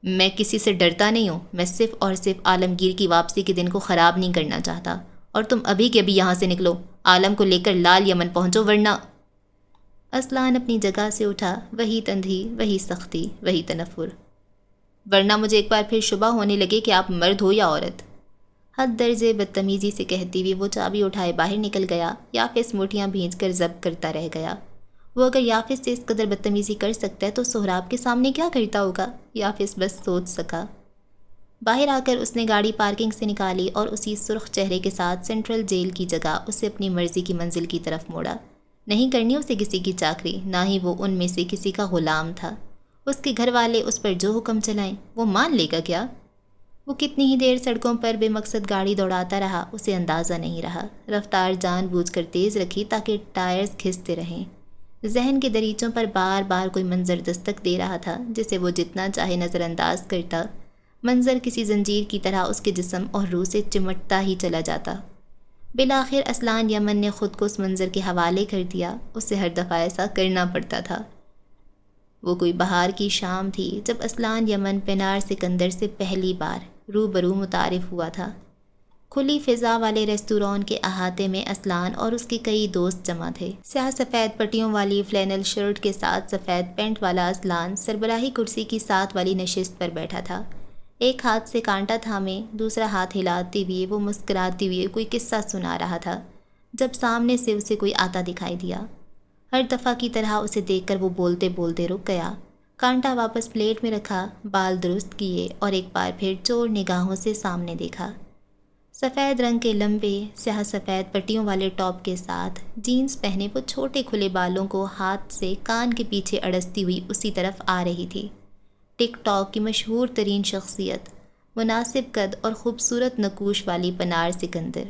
میں کسی سے ڈرتا نہیں ہوں، میں صرف اور صرف عالمگیر کی واپسی کے دن کو خراب نہیں کرنا چاہتا، اور تم ابھی کے ابھی یہاں سے نکلو، عالم کو لے کر لال یمن پہنچو، ورنہ… اسلان اپنی جگہ سے اٹھا، وہی تندھی، وہی سختی، وہی تنفر۔ ورنہ مجھے ایک بار پھر شبہ ہونے لگے کہ آپ مرد ہو یا عورت۔ حد درجے بدتمیزی سے کہتی ہوئی وہ چابی اٹھائے باہر نکل گیا۔ یافس مٹھیاں بھینچ کر ضبط کرتا رہ گیا۔ وہ اگر یافس سے اس قدر بدتمیزی کر سکتا ہے تو سہراب کے سامنے کیا کرتا ہوگا؟ یافس بس سوچ سکا۔ باہر آ کر اس نے گاڑی پارکنگ سے نکالی اور اسی سرخ چہرے کے ساتھ سینٹرل جیل کی جگہ اسے اپنی مرضی کی منزل کی طرف موڑا۔ نہیں کرنی اسے کسی کی چاکری، نہ ہی وہ ان میں سے کسی کا غلام تھا۔ اس کے گھر والے اس پر جو حکم چلائیں وہ مان لے گا کیا؟ وہ کتنی ہی دیر سڑکوں پر بے مقصد گاڑی دوڑاتا رہا، اسے اندازہ نہیں رہا۔ رفتار جان بوجھ کر تیز رکھی تاکہ ٹائرز کھنستے رہیں۔ ذہن کے دریچوں پر بار بار کوئی منظر دستک دے رہا تھا جسے وہ جتنا چاہے نظر انداز کرتا، منظر کسی زنجیر کی طرح اس کے جسم اور روح سے چمٹتا ہی چلا جاتا۔ بالآخر اسلان یمن نے خود کو اس منظر کے حوالے کر دیا، اسے ہر دفعہ ایسا کرنا پڑتا تھا۔ وہ کوئی بہار کی شام تھی جب اسلان یمن پینار سکندر سے پہلی بار روبرو متعارف ہوا تھا۔ کھلی فضا والے ریستوران کے احاطے میں اسلان اور اس کے کئی دوست جمع تھے۔ سیاہ سفید پٹیوں والی فلینل شرٹ کے ساتھ سفید پینٹ والا اسلان سربراہی کرسی کی ساتھ والی نشست پر بیٹھا تھا۔ ایک ہاتھ سے کانٹا تھامے دوسرا ہاتھ ہلاتے ہوئے وہ مسکراتے ہوئے کوئی قصہ سنا رہا تھا جب سامنے سے اسے کوئی آتا دکھائی دیا۔ ہر دفعہ کی طرح اسے دیکھ کر وہ بولتے بولتے رک گیا، کانٹا واپس پلیٹ میں رکھا، بال درست کیے اور ایک بار پھر چور نگاہوں سے سامنے دیکھا۔ سفید رنگ کے لمبے سیاہ سفید پٹیوں والے ٹاپ کے ساتھ جینز پہنے وہ چھوٹے کھلے بالوں کو ہاتھ سے کان کے پیچھے اڑستی ہوئی اسی طرف آ رہی تھی۔ ٹک ٹاک کی مشہور ترین شخصیت، مناسب قد اور خوبصورت نقوش والی پنار سکندر۔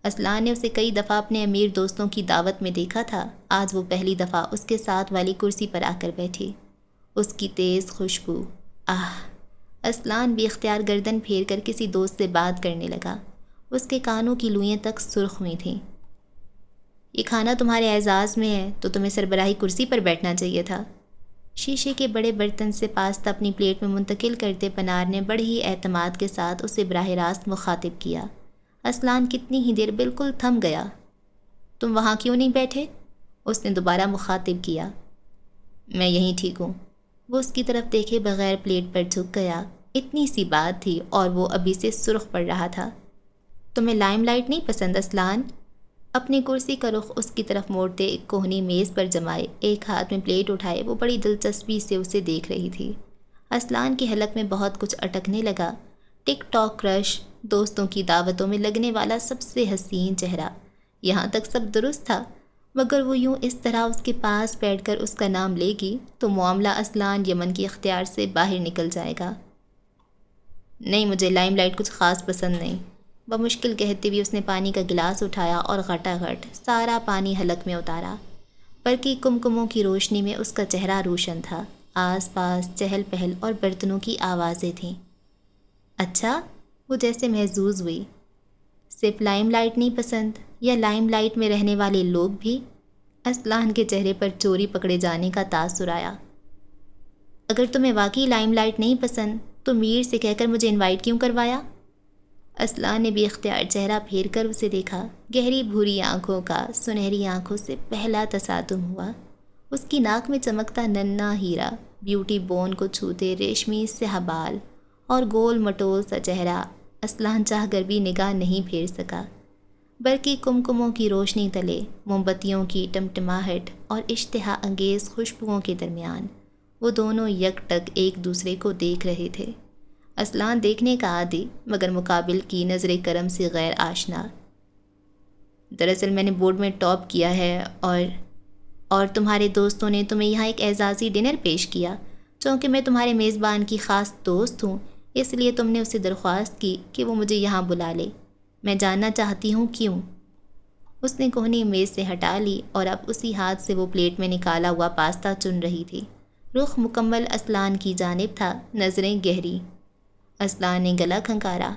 اسلان نے اسے کئی دفعہ اپنے امیر دوستوں کی دعوت میں دیکھا تھا، آج وہ پہلی دفعہ اس کے ساتھ والی کرسی پر آ کر بیٹھی۔ اس کی تیز خوشبو، اسلان بھی اختیار گردن پھیر کر کسی دوست سے بات کرنے لگا۔ اس کے کانوں کی لوئیں تک سرخ ہوئی تھیں۔ یہ کھانا تمہارے اعزاز میں ہے تو تمہیں سربراہی کرسی پر بیٹھنا چاہیے تھا۔ شیشے کے بڑے برتن سے پاستہ اپنی پلیٹ میں منتقل کرتے پنار نے بڑے ہی اعتماد کے ساتھ اسے براہ راست مخاطب کیا۔ اسلان کتنی ہی دیر بالکل تھم گیا۔ تم وہاں کیوں نہیں بیٹھے؟ اس نے دوبارہ مخاطب کیا۔ میں یہیں ٹھیک ہوں۔ وہ اس کی طرف دیکھے بغیر پلیٹ پر جھک گیا۔ اتنی سی بات تھی اور وہ ابھی سے سرخ پڑ رہا تھا۔ تمہیں لائم لائٹ نہیں پسند اسلان؟ اپنی کرسی کا رخ اس کی طرف موڑتے ایک کوہنی میز پر جمائے ایک ہاتھ میں پلیٹ اٹھائے وہ بڑی دلچسپی سے اسے دیکھ رہی تھی۔ اسلان کی حلق میں بہت کچھ اٹکنے لگا۔ ٹک ٹاک کرش، دوستوں کی دعوتوں میں لگنے والا سب سے حسین چہرہ، یہاں تک سب درست تھا، مگر وہ یوں اس طرح اس کے پاس بیٹھ کر اس کا نام لے گی تو معاملہ اسلان یمن کی اختیار سے باہر نکل جائے گا۔ نہیں، مجھے لائم لائٹ کچھ خاص پسند نہیں۔ بمشکل کہتے ہوئے اس نے پانی کا گلاس اٹھایا اور گھٹا گھٹ سارا پانی حلق میں اتارا۔ برقی کمکموں کی روشنی میں اس کا چہرہ روشن تھا۔ آس پاس چہل پہل اور برتنوں کی آوازیں تھیں۔ اچھا، وہ جیسے محظوظ ہوئی۔ صرف لائم لائٹ نہیں پسند یا لائم لائٹ میں رہنے والے لوگ بھی؟ اسلان کے چہرے پر چوری پکڑے جانے کا تاثر آیا۔ اگر تمہیں واقعی لائم لائٹ نہیں پسند تو میر سے کہہ کر مجھے انوائٹ کیوں کروایا؟ اسلان نے بھی اختیار چہرہ پھیر کر اسے دیکھا۔ گہری بھوری آنکھوں کا سنہری آنکھوں سے پہلا تصادم ہوا۔ اس کی ناک میں چمکتا ننھا ہیرا، بیوٹی بون کو چھوتے ریشمی سیاہ بال اور گول مٹول سا چہرہ اسلان چاہ کر بھی نگاہ نہیں پھیر سکا۔ برقی کمکموں کی روشنی تلے، موم بتیوں کی ٹمٹماہٹ اور اشتہا انگیز خوشبوؤں کے درمیان وہ دونوں یک ٹک ایک دوسرے کو دیکھ رہے تھے۔ اسلان دیکھنے کا عادی مگر مقابل کی نظر کرم سے غیر آشنا۔ دراصل میں نے بورڈ میں ٹاپ کیا ہے اور تمہارے دوستوں نے تمہیں یہاں ایک اعزازی ڈنر پیش کیا۔ چونکہ میں تمہارے میزبان کی خاص دوست ہوں اس لیے تم نے اسے درخواست کی کہ وہ مجھے یہاں بلا لے۔ میں جاننا چاہتی ہوں کیوں؟ اس نے کوہنی میز سے ہٹا لی اور اب اسی ہاتھ سے وہ پلیٹ میں نکالا ہوا پاستہ چن رہی تھی۔ رخ مکمل اسلان کی جانب تھا، نظریں گہری۔ اسلان نے گلا کھنکارا۔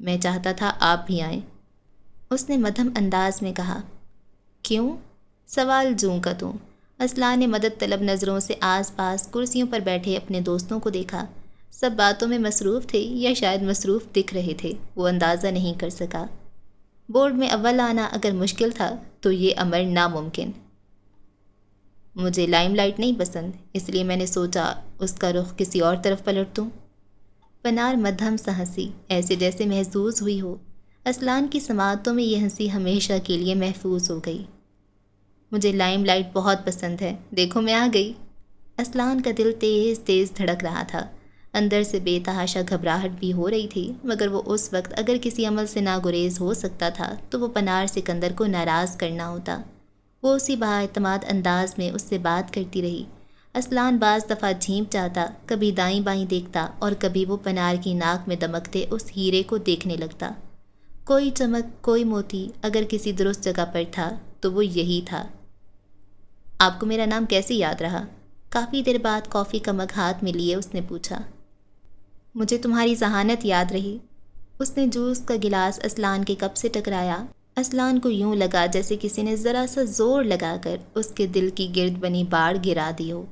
میں چاہتا تھا آپ بھی آئیں، اس نے مدھم انداز میں کہا۔ کیوں؟ سوال جوں کا توں۔ اسلان نے مدد طلب نظروں سے آس پاس کرسیوں پر بیٹھے اپنے دوستوں کو دیکھا۔ سب باتوں میں مصروف تھے یا شاید مصروف دکھ رہے تھے، وہ اندازہ نہیں کر سکا۔ بورڈ میں اول آنا اگر مشکل تھا تو یہ امر ناممکن۔ مجھے لائم لائٹ نہیں پسند، اس لیے میں نے سوچا اس کا رخ کسی اور طرف پلٹ دوں۔ پنار مدھم سا ہنسی، ایسے جیسے محظوظ ہوئی ہو۔ اسلان کی سماعتوں میں یہ ہنسی ہمیشہ کے لیے محفوظ ہو گئی۔ مجھے لائم لائٹ بہت پسند ہے، دیکھو میں آ گئی۔ اسلان کا دل تیز تیز دھڑک رہا تھا، اندر سے بے تحاشا گھبراہٹ بھی ہو رہی تھی، مگر وہ اس وقت اگر کسی عمل سے ناگریز ہو سکتا تھا تو وہ پنار سکندر کو ناراض کرنا ہوتا۔ وہ اسی با اعتماد انداز میں اس سے بات کرتی رہی۔ اسلان بعض دفعہ جھینپ جاتا، کبھی دائیں بائیں دیکھتا اور کبھی وہ پنار کی ناک میں دمکتے اس ہیرے کو دیکھنے لگتا۔ کوئی چمک، کوئی موتی اگر کسی درست جگہ پر تھا تو وہ یہی تھا۔ آپ کو میرا نام کیسے یاد رہا؟ کافی دیر بعد کافی کا مگ ہاتھ میں لیے اس نے پوچھا۔ مجھے تمہاری ذہانت یاد رہی۔ اس نے جوس کا گلاس اسلان کے کپ سے ٹکرایا۔ اسلان کو یوں لگا جیسے کسی نے ذرا سا زور لگا کر اس کے دل کی گرد بنی باڑ گرا دی ہو۔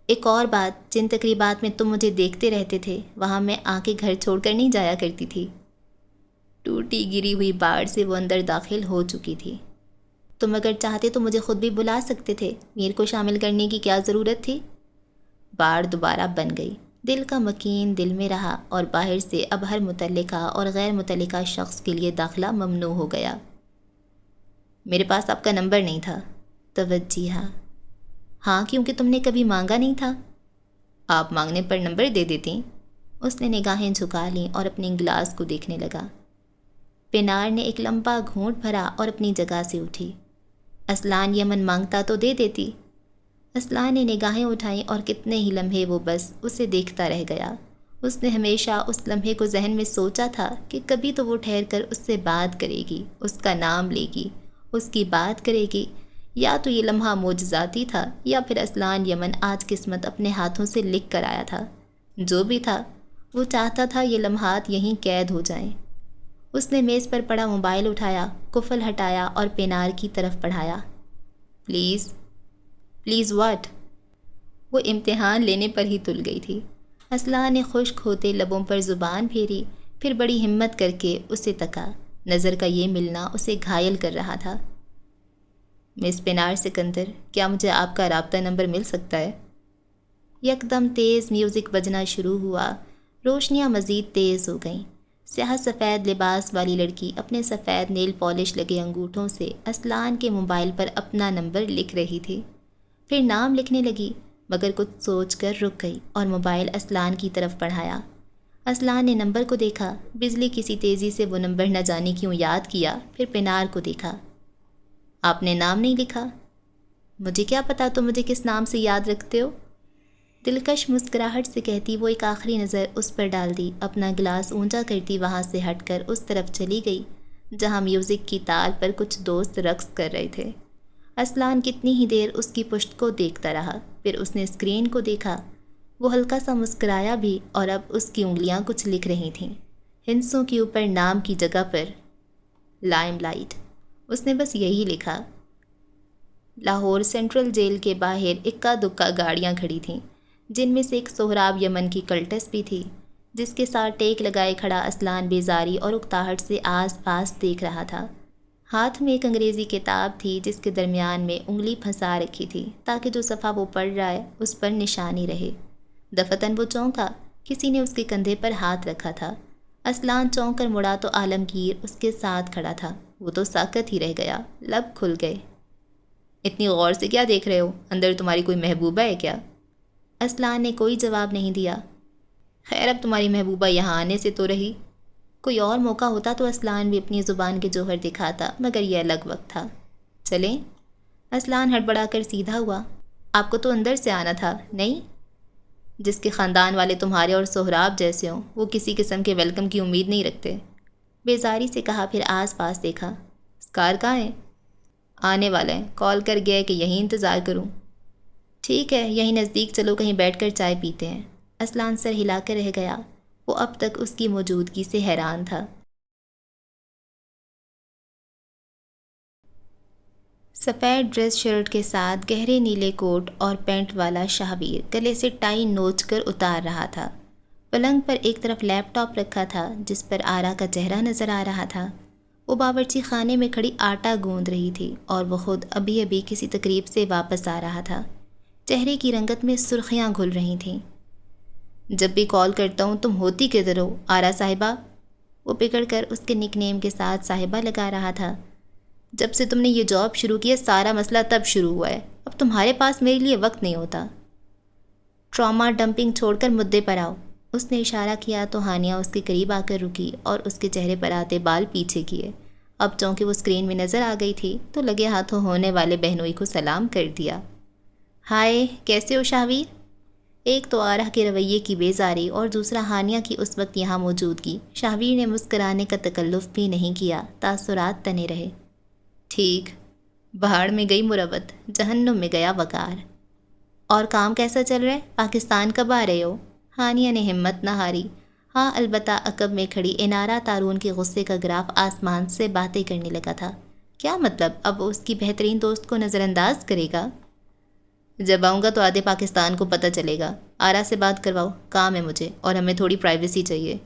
ایک اور بات، جن تقریبات میں تم مجھے دیکھتے رہتے تھے وہاں میں آ کے گھر چھوڑ کر نہیں جایا کرتی تھی۔ ٹوٹی گری ہوئی باڑ سے وہ اندر داخل ہو چکی تھی۔ تم اگر چاہتے تو مجھے خود بھی بلا سکتے تھے، میر کو شامل کرنے کی کیا ضرورت تھی؟ باڑ دوبارہ بن گئی۔ دل کا مکین دل میں رہا اور باہر سے اب ہر متعلقہ اور غیر متعلقہ شخص کے لیے داخلہ ممنوع ہو گیا۔ میرے پاس آپ کا نمبر نہیں تھا۔ توجہ ہاں، کیونکہ تم نے کبھی مانگا نہیں تھا۔ آپ مانگنے پر نمبر دے دیتی۔ اس نے نگاہیں جھکا لیں اور اپنے گلاس کو دیکھنے لگا۔ پینار نے ایک لمبا گھونٹ بھرا اور اپنی جگہ سے اٹھی۔ اسلان یمن مانگتا تو دے دیتی۔ اسلان نے نگاہیں اٹھائیں اور کتنے ہی لمحے وہ بس اسے دیکھتا رہ گیا۔ اس نے ہمیشہ اس لمحے کو ذہن میں سوچا تھا کہ کبھی تو وہ ٹھہر کر اس سے بات کرے گی، اس کا نام لے گی، اس کی بات کرے گی۔ یا تو یہ لمحہ معجزاتی تھا یا پھر اسلان یمن آج قسمت اپنے ہاتھوں سے لکھ کر آیا تھا۔ جو بھی تھا، وہ چاہتا تھا یہ لمحات یہیں قید ہو جائیں۔ اس نے میز پر پڑا موبائل اٹھایا، قفل ہٹایا اور پینار کی طرف بڑھایا۔ Please please what? وہ امتحان لینے پر ہی تل گئی تھی۔ اسلان نے خشک ہوتے لبوں پر زبان پھیری، پھر بڑی ہمت کر کے اسے تکا۔ نظر کا یہ ملنا اسے گھائل کر رہا تھا۔ مس پینار سکندر، کیا مجھے آپ کا رابطہ نمبر مل سکتا ہے؟ یکدم تیز میوزک بجنا شروع ہوا، روشنیاں مزید تیز ہو گئیں۔ سیاہ سفید لباس والی لڑکی اپنے سفید نیل پالش لگے انگوٹھوں سے اسلان کے موبائل پر اپنا نمبر لکھ رہی تھی۔ پھر نام لکھنے لگی، مگر کچھ سوچ کر رک گئی اور موبائل اسلان کی طرف بڑھایا۔ اسلان نے نمبر کو دیکھا، بجلی کسی تیزی سے وہ نمبر نہ جانے کیوں یاد کیا، پھر پینار کو دیکھا۔ آپ نے نام نہیں لکھا؟ مجھے کیا پتا تم مجھے کس نام سے یاد رکھتے ہو؟ دلکش مسکراہٹ سے کہتی وہ ایک آخری نظر اس پر ڈال دی، اپنا گلاس اونچا کرتی وہاں سے ہٹ کر اس طرف چلی گئی جہاں میوزک کی تال پر کچھ دوست رقص کر رہے تھے۔ اسلان کتنی ہی دیر اس کی پشت کو دیکھتا رہا، پھر اس نے اسکرین کو دیکھا۔ وہ ہلکا سا مسکرایا بھی اور اب اس کی انگلیاں کچھ لکھ رہی تھیں، ہندسوں کے اوپر نام کی جگہ پر لائم لائٹ۔ اس نے بس یہی لکھا۔ لاہور سینٹرل جیل کے باہر اکا دکا گاڑیاں کھڑی تھیں، جن میں سے ایک سہراب یمن کی کلٹس بھی تھی، جس کے ساتھ ٹیک لگائے کھڑا اسلان بیزاری اور اکتاہٹ سے آس پاس دیکھ رہا تھا۔ ہاتھ میں ایک انگریزی کتاب تھی جس کے درمیان میں انگلی پھنسا رکھی تھی تاکہ جو صفحہ وہ پڑھ رہا ہے اس پر نشانی رہے۔ دفتن وہ چونکا، کسی نے اس کے کندھے پر ہاتھ رکھا تھا۔ اسلان چونک کر مڑا تو عالمگیر اس کے ساتھ کھڑا تھا۔ وہ تو ساکت ہی رہ گیا، لب کھل گئے۔ اتنی غور سے کیا دیکھ رہے ہو؟ اندر تمہاری کوئی محبوبہ ہے کیا؟ اسلان نے کوئی جواب نہیں دیا۔ خیر، اب تمہاری محبوبہ یہاں آنے سے تو رہی۔ کوئی اور موقع ہوتا تو اسلان بھی اپنی زبان کے جوہر دکھاتا، مگر یہ الگ وقت تھا۔ چلیں؟ اسلان ہڑبڑا کر سیدھا ہوا۔ آپ کو تو اندر سے آنا تھا، نہیں؟ جس کے خاندان والے تمہارے اور سہراب جیسے ہوں، وہ کسی قسم کے ویلکم کی امید نہیں رکھتے۔ بیزاری سے کہا، پھر آس پاس دیکھا۔ اسکار کہاں ہے؟ آنے والے ہیں، کال کر گئے کہ یہیں انتظار کروں۔ ٹھیک ہے، یہیں نزدیک چلو، کہیں بیٹھ کر چائے پیتے ہیں۔ اسلان سر ہلا کر رہ گیا، وہ اب تک اس کی موجودگی سے حیران تھا۔ سفید ڈریس شرٹ کے ساتھ گہرے نیلے کوٹ اور پینٹ والا شاہبیر گلے سے ٹائی نوچ کر اتار رہا تھا۔ پلنگ پر ایک طرف لیپ ٹاپ رکھا تھا جس پر آرا کا چہرہ نظر آ رہا تھا۔ وہ باورچی خانے میں کھڑی آٹا گوندھ رہی تھی اور وہ خود ابھی ابھی کسی تقریب سے واپس آ رہا تھا۔ چہرے کی رنگت میں سرخیاں گھل رہی تھیں۔ جب بھی کال کرتا ہوں تم ہوتی کدھر ہو آرا صاحبہ؟ وہ پکڑ کر اس کے نک نیم کے ساتھ صاحبہ لگا رہا تھا۔ جب سے تم نے یہ جاب شروع کی ہے سارا مسئلہ تب شروع ہوا ہے، اب تمہارے پاس میرے لیے وقت نہیں ہوتا۔ ٹراما ڈمپنگ چھوڑ کر مدعے پر آؤ۔ اس نے اشارہ کیا تو ہانیہ اس کے قریب آ کر رکی اور اس کے چہرے پر آتے بال پیچھے کیے۔ اب چونکہ وہ اسکرین میں نظر آ گئی تھی تو لگے ہاتھوں ہونے والے بہنوئی کو سلام کر دیا۔ ہائے، کیسے ہو شاویر؟ ایک تو آرہ کے رویے کی بیزاری اور دوسرا ہانیہ کی اس وقت یہاں موجودگی۔ شاویر نے مسکرانے کا تکلف بھی نہیں کیا، تاثرات تنے رہے۔ ٹھیک، بہاڑ میں گئی مروت، جہنم میں گیا وقار۔ اور کام کیسا چل رہا ہے؟ پاکستان کب آ رہے ہو؟ ہانیہ نے ہمت نہ ہاری۔ ہاں البتہ عقب میں کھڑی انارہ تارون کے غصے کا گراف آسمان سے باتیں کرنے لگا تھا۔ کیا مطلب اب وہ اس کی بہترین دوست کو نظر انداز کرے گا؟ جب آؤں گا تو آدھے پاکستان کو پتہ چلے گا۔ آرا سے بات کرواؤ، کام ہے مجھے اور ہمیں تھوڑی پرائیویسی چاہیے۔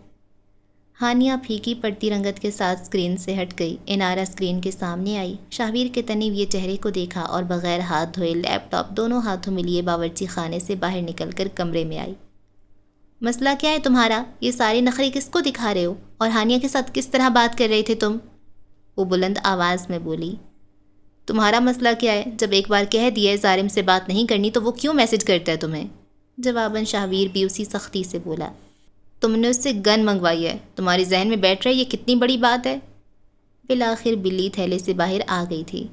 ہانیہ پھیکی پڑتی رنگت کے ساتھ اسکرین سے ہٹ گئی۔ انارہ اسکرین کے سامنے آئی، شاویر کے تنے ہوئے چہرے کو دیکھا اور بغیر ہاتھ دھوئے لیپ ٹاپ دونوں ہاتھوں میں لیے باورچی خانے سے باہر نکل کر کمرے میں آئی۔ مسئلہ کیا ہے تمہارا؟ یہ سارے نخرے کس کو دکھا رہے ہو؟ اور ہانیہ کے ساتھ کس طرح بات کر رہے تھے تم؟ وہ بلند آواز میں بولی۔ تمہارا مسئلہ کیا ہے؟ جب ایک بار کہہ دیا ہے ظالم سے بات نہیں کرنی تو وہ کیوں میسج کرتا ہے تمہیں؟ جواباً شاویر بھی اسی سختی سے بولا۔ تم نے اس سے گن منگوائی ہے، تمہارے ذہن میں بیٹھ رہا ہے یہ کتنی بڑی بات ہے؟ بالآخر بلی تھیلے سے باہر آ گئی تھی۔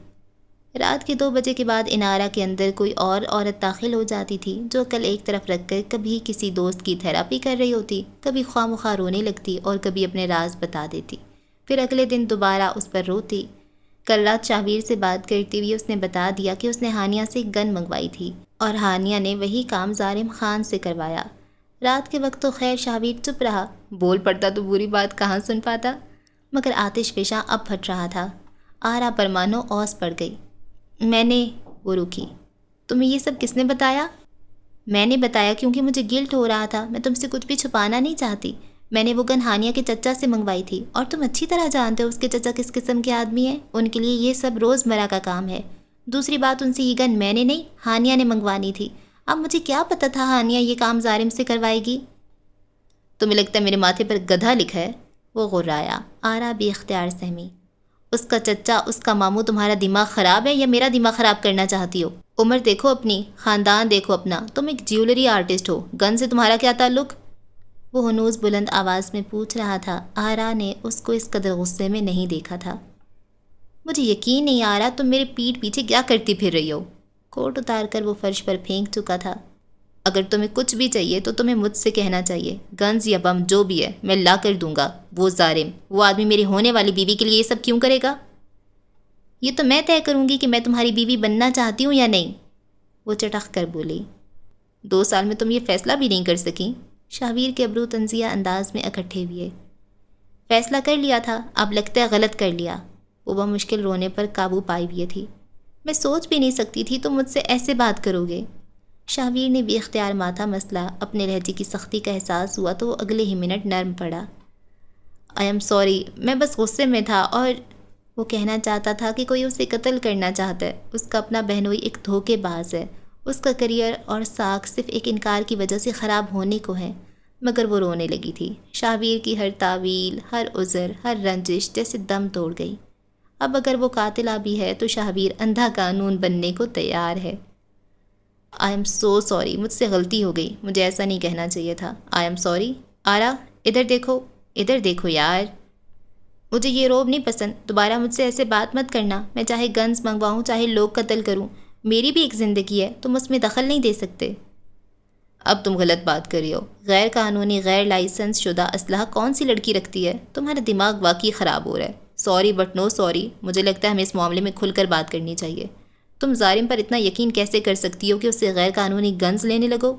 رات کے 2 بجے کے بعد انارہ کے اندر کوئی اور عورت داخل ہو جاتی تھی جو کل ایک طرف رکھ کر کبھی کسی دوست کی تھیراپی کر رہی ہوتی، کبھی خواہ مخواہ رونے لگتی اور کبھی اپنے راز بتا دیتی، پھر اگلے دن دوبارہ اس پر روتی۔ کل رات شاویر سے بات کرتے ہوئے اس نے بتا دیا کہ اس نے ہانیہ سے گن منگوائی تھی اور ہانیہ نے وہی کام ظالم خان سے کروایا۔ رات کے وقت تو خیر شاویر چپ رہا، بول پڑتا تو بری بات کہاں سن پاتا، مگر آتش فشاں اب پھٹ رہا تھا۔ آرا پر مانو اوس پڑ گئی۔ میں نے، وہ رکی، تمہیں یہ سب کس نے بتایا؟ میں نے بتایا کیونکہ مجھے گلٹ ہو رہا تھا، میں تم سے کچھ بھی چھپانا نہیں چاہتی۔ میں نے وہ گن ہانیہ کے چچا سے منگوائی تھی اور تم اچھی طرح جانتے ہو اس کے چچا کس قسم کے آدمی ہیں، ان کے لیے یہ سب روزمرہ کا کام ہے۔ دوسری بات، ان سے یہ گن میں نے نہیں ہانیہ نے منگوانی تھی۔ اب مجھے کیا پتہ تھا ہانیہ یہ کام ظالم سے کروائے گی؟ تمہیں لگتا ہے میرے ماتھے پر گدھا لکھا ہے؟ وہ غرایا۔ آرا بے اختیار سہمی۔ اس کا چچا، اس کا ماموں تمہارا دماغ خراب ہے یا میرا دماغ خراب کرنا چاہتی ہو؟ عمر دیکھو اپنی، خاندان دیکھو اپنا، تم ایک جیولری آرٹسٹ ہو، گن سے تمہارا کیا تعلق؟ وہ ہنوز بلند آواز میں پوچھ رہا تھا۔ آرا نے اس کو اس قدر غصے میں نہیں دیکھا تھا۔ مجھے یقین نہیں آ رہا تم میرے پیٹھ پیچھے کیا کرتی پھر رہی ہو؟ کوٹ اتار کر وہ فرش پر پھینک چکا تھا۔ اگر تمہیں کچھ بھی چاہیے تو تمہیں مجھ سے کہنا چاہیے، گنز یا بم جو بھی ہے میں لا کر دوں گا۔ وہ ظالم، وہ آدمی میری ہونے والی بیوی کے لیے یہ سب کیوں کرے گا؟ یہ تو میں طے کروں گی کہ میں تمہاری بیوی بننا چاہتی ہوں یا نہیں، وہ چٹخ کر بولی۔ 2 سال میں تم یہ فیصلہ بھی نہیں کر سکیں؟ شاویر کے ابرو تنزیہ انداز میں اکٹھے ہوئے۔ فیصلہ کر لیا تھا، اب لگتا ہے غلط کر لیا۔ وہ بمشکل رونے پر قابو پائی ہوئی تھی۔ میں سوچ بھی نہیں سکتی تھی تم مجھ سے ایسے بات کرو گے۔ شاویر نے بے اختیار ماتھا مسلا۔ اپنے لہجے کی سختی کا احساس ہوا تو وہ اگلے ہی منٹ نرم پڑا۔ آئی ایم سوری، میں بس غصے میں تھا، اور وہ کہنا چاہتا تھا کہ کوئی اسے قتل کرنا چاہتا ہے۔ اس کا اپنا بہنوئی ایک دھوکے باز ہے، اس کا کریئر اور ساکھ صرف ایک انکار کی وجہ سے خراب ہونے کو ہے۔ مگر وہ رونے لگی تھی۔ شاویر کی ہر تعویل، ہر عذر، ہر رنجش جیسے دم توڑ گئی۔ اب اگر وہ قاتلہ بھی ہے تو شاویر اندھا قانون بننے کو تیار ہے۔ آئی ایم سو سوری، مجھ سے غلطی ہو گئی، مجھے ایسا نہیں کہنا چاہیے تھا۔ I am sorry. آرا ادھر دیکھو، ادھر دیکھو یار، مجھے یہ روب نہیں پسند، دوبارہ مجھ سے ایسے بات مت کرنا۔ میں چاہے گنز منگواؤں، چاہے لوگ قتل کروں، میری بھی ایک زندگی ہے، تم اس میں دخل نہیں دے سکتے۔ اب تم غلط بات کر رہی ہو۔ غیر قانونی، غیر لائسنس شدہ اسلحہ کون سی لڑکی رکھتی ہے؟ تمہارا دماغ واقعی خراب ہو رہا ہے۔ سوری بٹ نو سوری، مجھے لگتا ہے ہمیں اس معاملے میں کھل کر بات کرنی چاہیے۔ تم ظالم پر اتنا یقین کیسے کر سکتی ہو کہ اس سے غیر قانونی گنز لینے لگو؟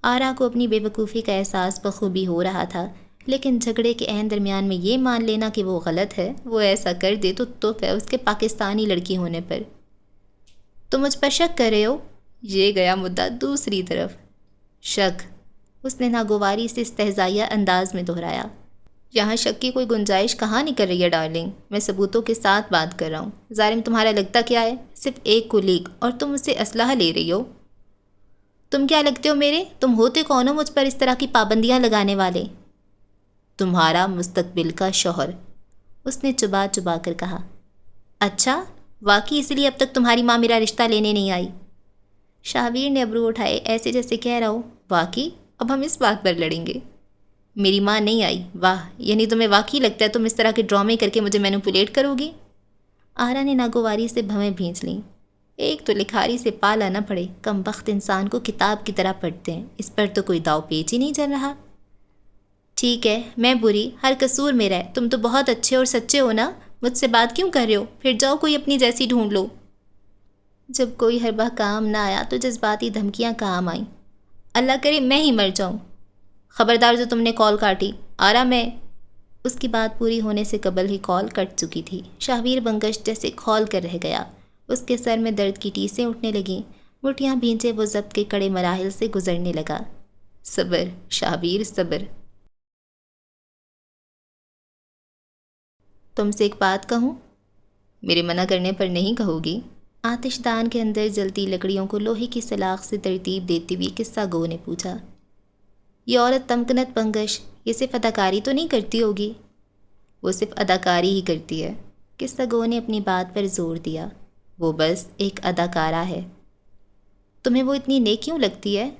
آرا کو اپنی بے وقوفی کا احساس بخوبی ہو رہا تھا، لیکن جھگڑے کے عین درمیان میں یہ مان لینا کہ وہ غلط ہے، وہ ایسا کر دے تو تف ہے اس کے پاکستانی لڑکی ہونے پر۔ تم مجھ پر شک کر رہے ہو؟ یہ گیا مدعا دوسری طرف۔ شک، اس نے ناگواری سے استہزائیہ انداز میں دہرایا۔ یہاں شک کی کوئی گنجائش کہاں نکل رہی ہے ڈارلنگ، میں ثبوتوں کے ساتھ بات کر رہا ہوں۔ ظالم تمہارا لگتا کیا ہے؟ صرف ایک کولیگ، اور تم اس سے اسلحہ لے رہی ہو۔ تم کیا لگتے ہو میرے؟ تم ہوتے کون ہو مجھ پر اس طرح کی پابندیاں لگانے والے؟ تمہارا مستقبل کا شوہر، اس نے چبا چبا کر کہا۔ اچھا، واقعی اس لیے اب تک تمہاری ماں میرا رشتہ لینے نہیں آئی؟ شاہویر نے ابرو اٹھائے ایسے جیسے کہہ رہا ہو واقعی اب ہم اس بات پر لڑیں گے؟ میری ماں نہیں آئی؟ واہ، یعنی تمہیں واقعی لگتا ہے تم اس طرح کے ڈرامے کر کے مجھے مینوپولیٹ کرو گی؟ آرا نے ناگواری سے بھویں بھینچ لیں۔ ایک تو لکھاری سے پالا نہ پڑے، کم بخت انسان کو کتاب کی طرح پڑھتے ہیں، اس پر تو کوئی داؤ پیچ ہی نہیں چل رہا۔ ٹھیک ہے، میں بری، ہر قصور میرا ہے، تم تو بہت اچھے اور سچے ہو نا، مجھ سے بات کیوں کر رہے ہو؟ پھر جاؤ کوئی اپنی جیسی ڈھونڈ لو۔ جب کوئی حربہ کام نہ آیا تو جذباتی دھمکیاں کام آئیں۔ اللہ کرے میں ہی مر جاؤں۔ خبردار جو تم نے کال کاٹی، آرا میں… اس کی بات پوری ہونے سے قبل ہی کال کٹ چکی تھی۔ شاہویر بنگش جیسے کھول کر رہ گیا، اس کے سر میں درد کی ٹیسیں اٹھنے لگیں، مٹھیاں بھینچے وہ ضبط کے کڑے مراحل سے گزرنے لگا۔ صبر شاہویر صبر۔ تم سے ایک بات کہوں؟ میرے منع کرنے پر نہیں کہو گی؟ آتش دان کے اندر جلتی لکڑیوں کو لوہے کی سلاخ سے ترتیب دیتی ہوئی قصہ گو نے پوچھا۔ یہ عورت تمکنت بنگش یہ صرف اداکاری تو نہیں کرتی ہوگی؟ وہ صرف اداکاری ہی کرتی ہے، قصہ گو نے اپنی بات پر زور دیا۔ وہ بس ایک اداکارہ ہے۔ تمہیں وہ اتنی نیک کیوں لگتی ہے؟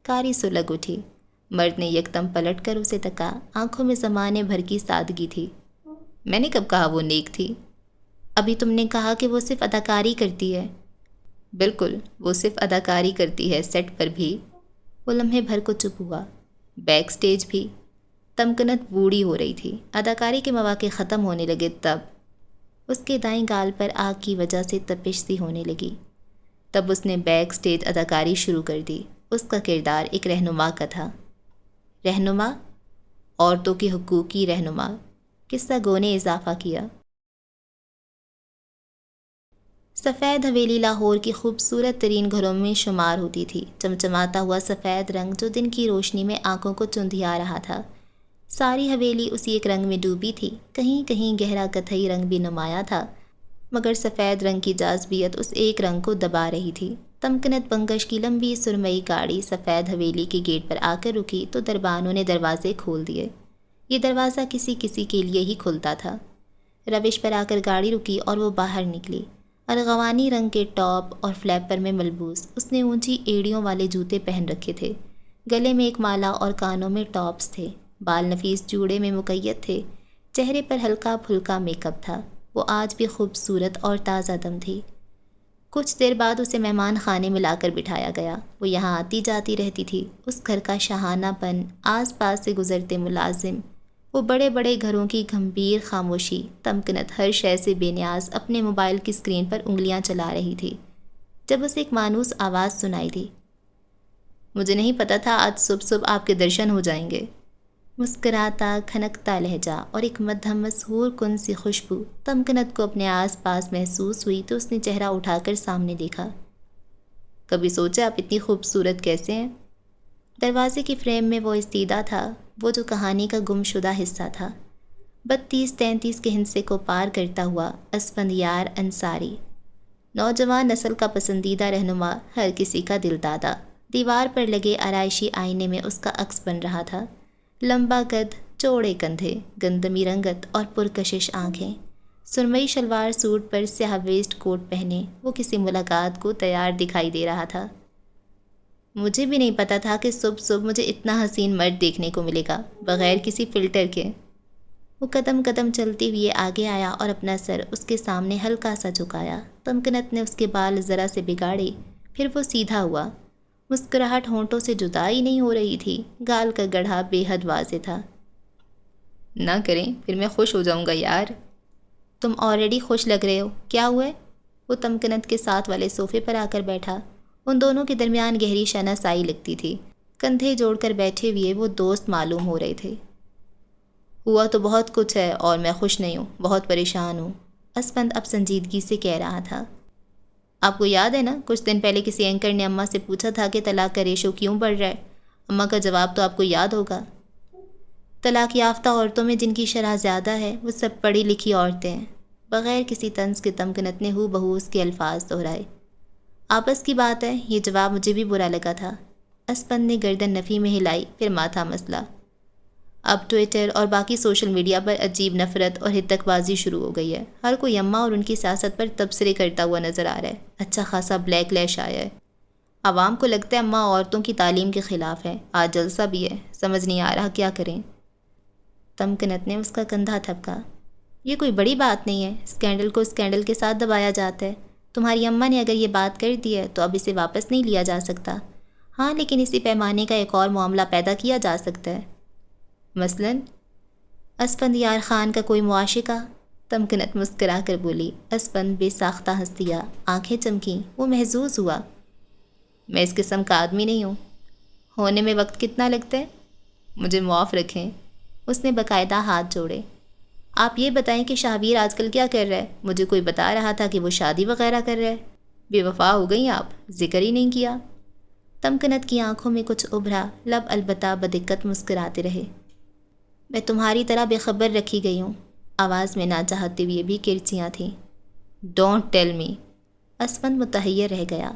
کاری سلگ اٹھی۔ مرد نے یکدم پلٹ کر اسے تکا، آنکھوں میں زمانے بھر کی سادگی تھی۔ میں نے کب کہا وہ نیک تھی؟ ابھی تم نے کہا کہ وہ صرف اداکاری کرتی ہے۔ بالکل، وہ صرف اداکاری کرتی ہے، سیٹ پر بھی۔ وہ لمحے بھر کو چپ ہوا۔ بیک سٹیج بھی؟ تمکنت بوڑھی ہو رہی تھی، اداکاری کے مواقع ختم ہونے لگے تب۔ اس کے دائیں گال پر آگ کی وجہ سے تپش سی ہونے لگی۔ تب اس نے بیک سٹیج اداکاری شروع کر دی۔ اس کا کردار ایک رہنما کا تھا۔ رہنما؟ عورتوں کے حقوق کی رہنما، قصہ گو نے اضافہ کیا۔ سفید حویلی لاہور کی خوبصورت ترین گھروں میں شمار ہوتی تھی۔ چمچماتا ہوا سفید رنگ جو دن کی روشنی میں آنکھوں کو چندھیا رہا تھا۔ ساری حویلی اسی ایک رنگ میں ڈوبی تھی، کہیں کہیں گہرا کتھئی رنگ بھی نمایاں تھا، مگر سفید رنگ کی جاذبیت اس ایک رنگ کو دبا رہی تھی۔ تمکنت بنگش کی لمبی سرمئی گاڑی سفید حویلی کے گیٹ پر آ کر رکی تو دربانوں نے دروازے کھول دیے۔ یہ دروازہ کسی کسی کے لیے ہی کھلتا تھا۔ روش پر آ کر گاڑی رکی اور وہ باہر نکلی۔ ارغوانی رنگ کے ٹاپ اور فلیپر میں ملبوس، اس نے اونچی ایڑیوں والے جوتے پہن رکھے تھے، گلے میں ایک مالا اور کانوں میں ٹاپس تھے، بال نفیس جوڑے میں مقید تھے، چہرے پر ہلکا پھلکا میک اپ تھا۔ وہ آج بھی خوبصورت اور تازہ دم تھی۔ کچھ دیر بعد اسے مہمان خانے میں لا کر بٹھایا گیا۔ وہ یہاں آتی جاتی رہتی تھی۔ اس گھر کا شاہانہ پن، آس پاس سے گزرتے ملازم، وہ بڑے بڑے گھروں کی گھمبیر خاموشی، تمکنت ہر شے سے بے نیاز اپنے موبائل کی اسکرین پر انگلیاں چلا رہی تھی، جب اسے ایک مانوس آواز سنائی دی۔ مجھے نہیں پتا تھا آج صبح صبح آپ کے درشن ہو جائیں گے۔ مسکراتا کھنکتا لہجہ اور ایک مدھم مسحور کن سی خوشبو تمکنت کو اپنے آس پاس محسوس ہوئی تو اس نے چہرہ اٹھا کر سامنے دیکھا۔ کبھی سوچا آپ اتنی خوبصورت کیسے ہیں؟ دروازے کی فریم میں وہ استیدا تھا، وہ جو کہانی کا گم شدہ حصہ تھا، 32-33 کے ہندسے کو پار کرتا ہوا اسفندیار انصاری، نوجوان نسل کا پسندیدہ رہنما، ہر کسی کا دل دادا۔ دیوار پر لگے آرائشی آئینے میں اس کا عکس بن رہا تھا، لمبا قد، چوڑے کندھے، گندمی رنگت اور پرکشش آنکھیں، سرمئی شلوار سوٹ پر سیاہ ویسٹ کوٹ پہنے وہ کسی ملاقات کو تیار دکھائی دے رہا تھا۔ مجھے بھی نہیں پتا تھا کہ صبح صبح مجھے اتنا حسین مرد دیکھنے کو ملے گا، بغیر کسی فلٹر کے۔ وہ قدم قدم چلتے ہوئے آگے آیا اور اپنا سر اس کے سامنے ہلکا سا جھکایا۔ تمکنت نے اس کے بال ذرا سے بگاڑے، پھر وہ سیدھا ہوا۔ مسکراہٹ ہونٹوں سے جدا ہی نہیں ہو رہی تھی، گال کا گڑھا بے حد واضح تھا۔ نہ کریں، پھر میں خوش ہو جاؤں گا یار۔ تم آلریڈی خوش لگ رہے ہو، کیا ہوا ہے؟ وہ تمکنت کے ساتھ والے صوفے پر آ کر بیٹھا۔ ان دونوں کے درمیان گہری شناسائی لگتی تھی، کندھے جوڑ کر بیٹھے ہوئے وہ دوست معلوم ہو رہے تھے۔ ہوا تو بہت کچھ ہے اور میں خوش نہیں ہوں، بہت پریشان ہوں، اسپند اب سنجیدگی سے کہہ رہا تھا۔ آپ کو یاد ہے نا، کچھ دن پہلے کسی اینکر نے اماں سے پوچھا تھا کہ طلاق کا ریشو کیوں بڑھ رہا ہے؟ اماں کا جواب تو آپ کو یاد ہوگا۔ طلاق یافتہ عورتوں میں جن کی شرح زیادہ ہے وہ سب پڑھی لکھی عورتیں ہیں۔ بغیر کسی طنز کے تمکنت نے ہو بہو اس کے الفاظ دہرائے۔ آپس کی بات ہے، یہ جواب مجھے بھی برا لگا تھا۔ اسپند نے گردن نفی میں ہلائی، پھر ماتھا مسلا۔ اب ٹویٹر اور باقی سوشل میڈیا پر عجیب نفرت اور ہتک بازی شروع ہو گئی ہے۔ ہر کوئی اماں اور ان کی سیاست پر تبصرے کرتا ہوا نظر آ رہا ہے۔ اچھا خاصا بلیک لیش آیا ہے۔ عوام کو لگتا ہے اماں عورتوں کی تعلیم کے خلاف ہے۔ آج جلسہ بھی ہے، سمجھ نہیں آ رہا کیا کریں۔ تمکنت نے اس کا کندھا تھپکا۔ یہ کوئی بڑی بات نہیں ہے، اسکینڈل کو اسکینڈل کے ساتھ دبایا جاتا ہے۔ تمہاری اماں نے اگر یہ بات کر دی ہے تو اب اسے واپس نہیں لیا جا سکتا۔ ہاں لیکن اسی پیمانے کا ایک اور معاملہ پیدا کیا جا سکتا ہے۔ مثلاً اسفندیار خان کا کوئی معاشقہ؟ تمکنت مسکرا کر بولی۔ اسفند بے ساختہ ہنس دیا، آنکھیں چمکیں، وہ محظوظ ہوا۔ میں اس قسم کا آدمی نہیں ہوں۔ ہونے میں وقت کتنا لگتا ہے؟ مجھے معاف رکھیں۔ اس نے باقاعدہ ہاتھ جوڑے۔ آپ یہ بتائیں کہ شاہبیر آج کل کیا کر رہا ہے؟ مجھے کوئی بتا رہا تھا کہ وہ شادی وغیرہ کر رہا ہے۔ بے وفا ہو گئیں آپ، ذکر ہی نہیں کیا۔ تمکنت کی آنکھوں میں کچھ ابھرا، لب البتہ بدقت مسکراتے رہے۔ میں تمہاری طرح بے خبر رکھی گئی ہوں۔ آواز میں نہ چاہتے ہوئے بھی کرچیاں تھیں۔ Don't tell me. اسفند متحیر رہ گیا۔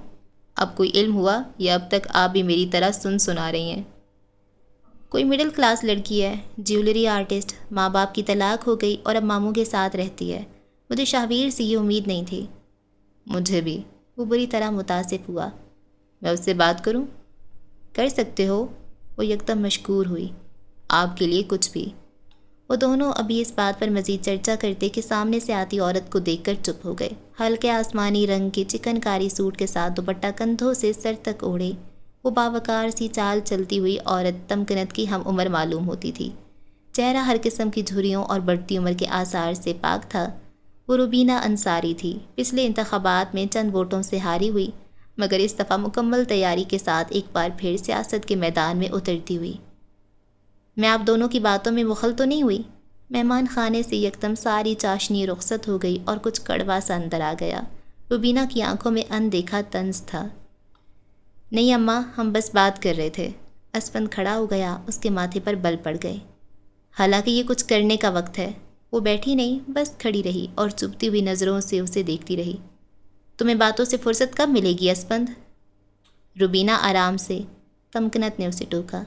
اب کوئی علم ہوا یا اب تک آپ بھی میری طرح سنا رہی ہیں؟ کوئی مڈل کلاس لڑکی ہے، جیولری آرٹسٹ، ماں باپ کی طلاق ہو گئی اور اب ماموں کے ساتھ رہتی ہے۔ مجھے شاہبیر سے یہ امید نہیں تھی۔ مجھے بھی۔ وہ بری طرح متاثر ہوا۔ میں اس سے بات کروں؟ کر سکتے ہو۔ وہ یکدم مشکور ہوئی۔ آپ کے لیے کچھ بھی۔ وہ دونوں ابھی اس بات پر مزید چرچا کرتے کہ سامنے سے آتی عورت کو دیکھ کر چپ ہو گئے۔ ہلکے آسمانی رنگ کے چکن کاری سوٹ کے ساتھ دوپٹہ کندھوں سے سر تک اوڑھے وہ باوقار سی چال چلتی ہوئی عورت تمکنت کی ہم عمر معلوم ہوتی تھی۔ چہرہ ہر قسم کی جھریوں اور بڑھتی عمر کے آثار سے پاک تھا۔ وہ روبینہ انصاری تھی، پچھلے انتخابات میں چند ووٹوں سے ہاری ہوئی، مگر اس دفعہ مکمل تیاری کے ساتھ ایک بار پھر سیاست کے میدان میں اترتی ہوئی۔ میں آپ دونوں کی باتوں میں مخل تو نہیں ہوئی؟ مہمان خانے سے یکدم ساری چاشنی رخصت ہو گئی اور کچھ کڑوا سا اندر آ گیا۔ روبینہ کی آنکھوں میں اندیکھا طنز تھا۔ نہیں اماں، ہم بس بات کر رہے تھے۔ اسفند کھڑا ہو گیا، اس کے ماتھے پر بل پڑ گئے۔ حالانکہ یہ کچھ کرنے کا وقت ہے۔ وہ بیٹھی نہیں، بس کھڑی رہی اور چبھتی ہوئی نظروں سے اسے دیکھتی رہی۔ تمہیں باتوں سے فرصت کب ملے گی اسفند؟ روبینہ آرام سے۔ تمکنت نے اسے ٹوکا۔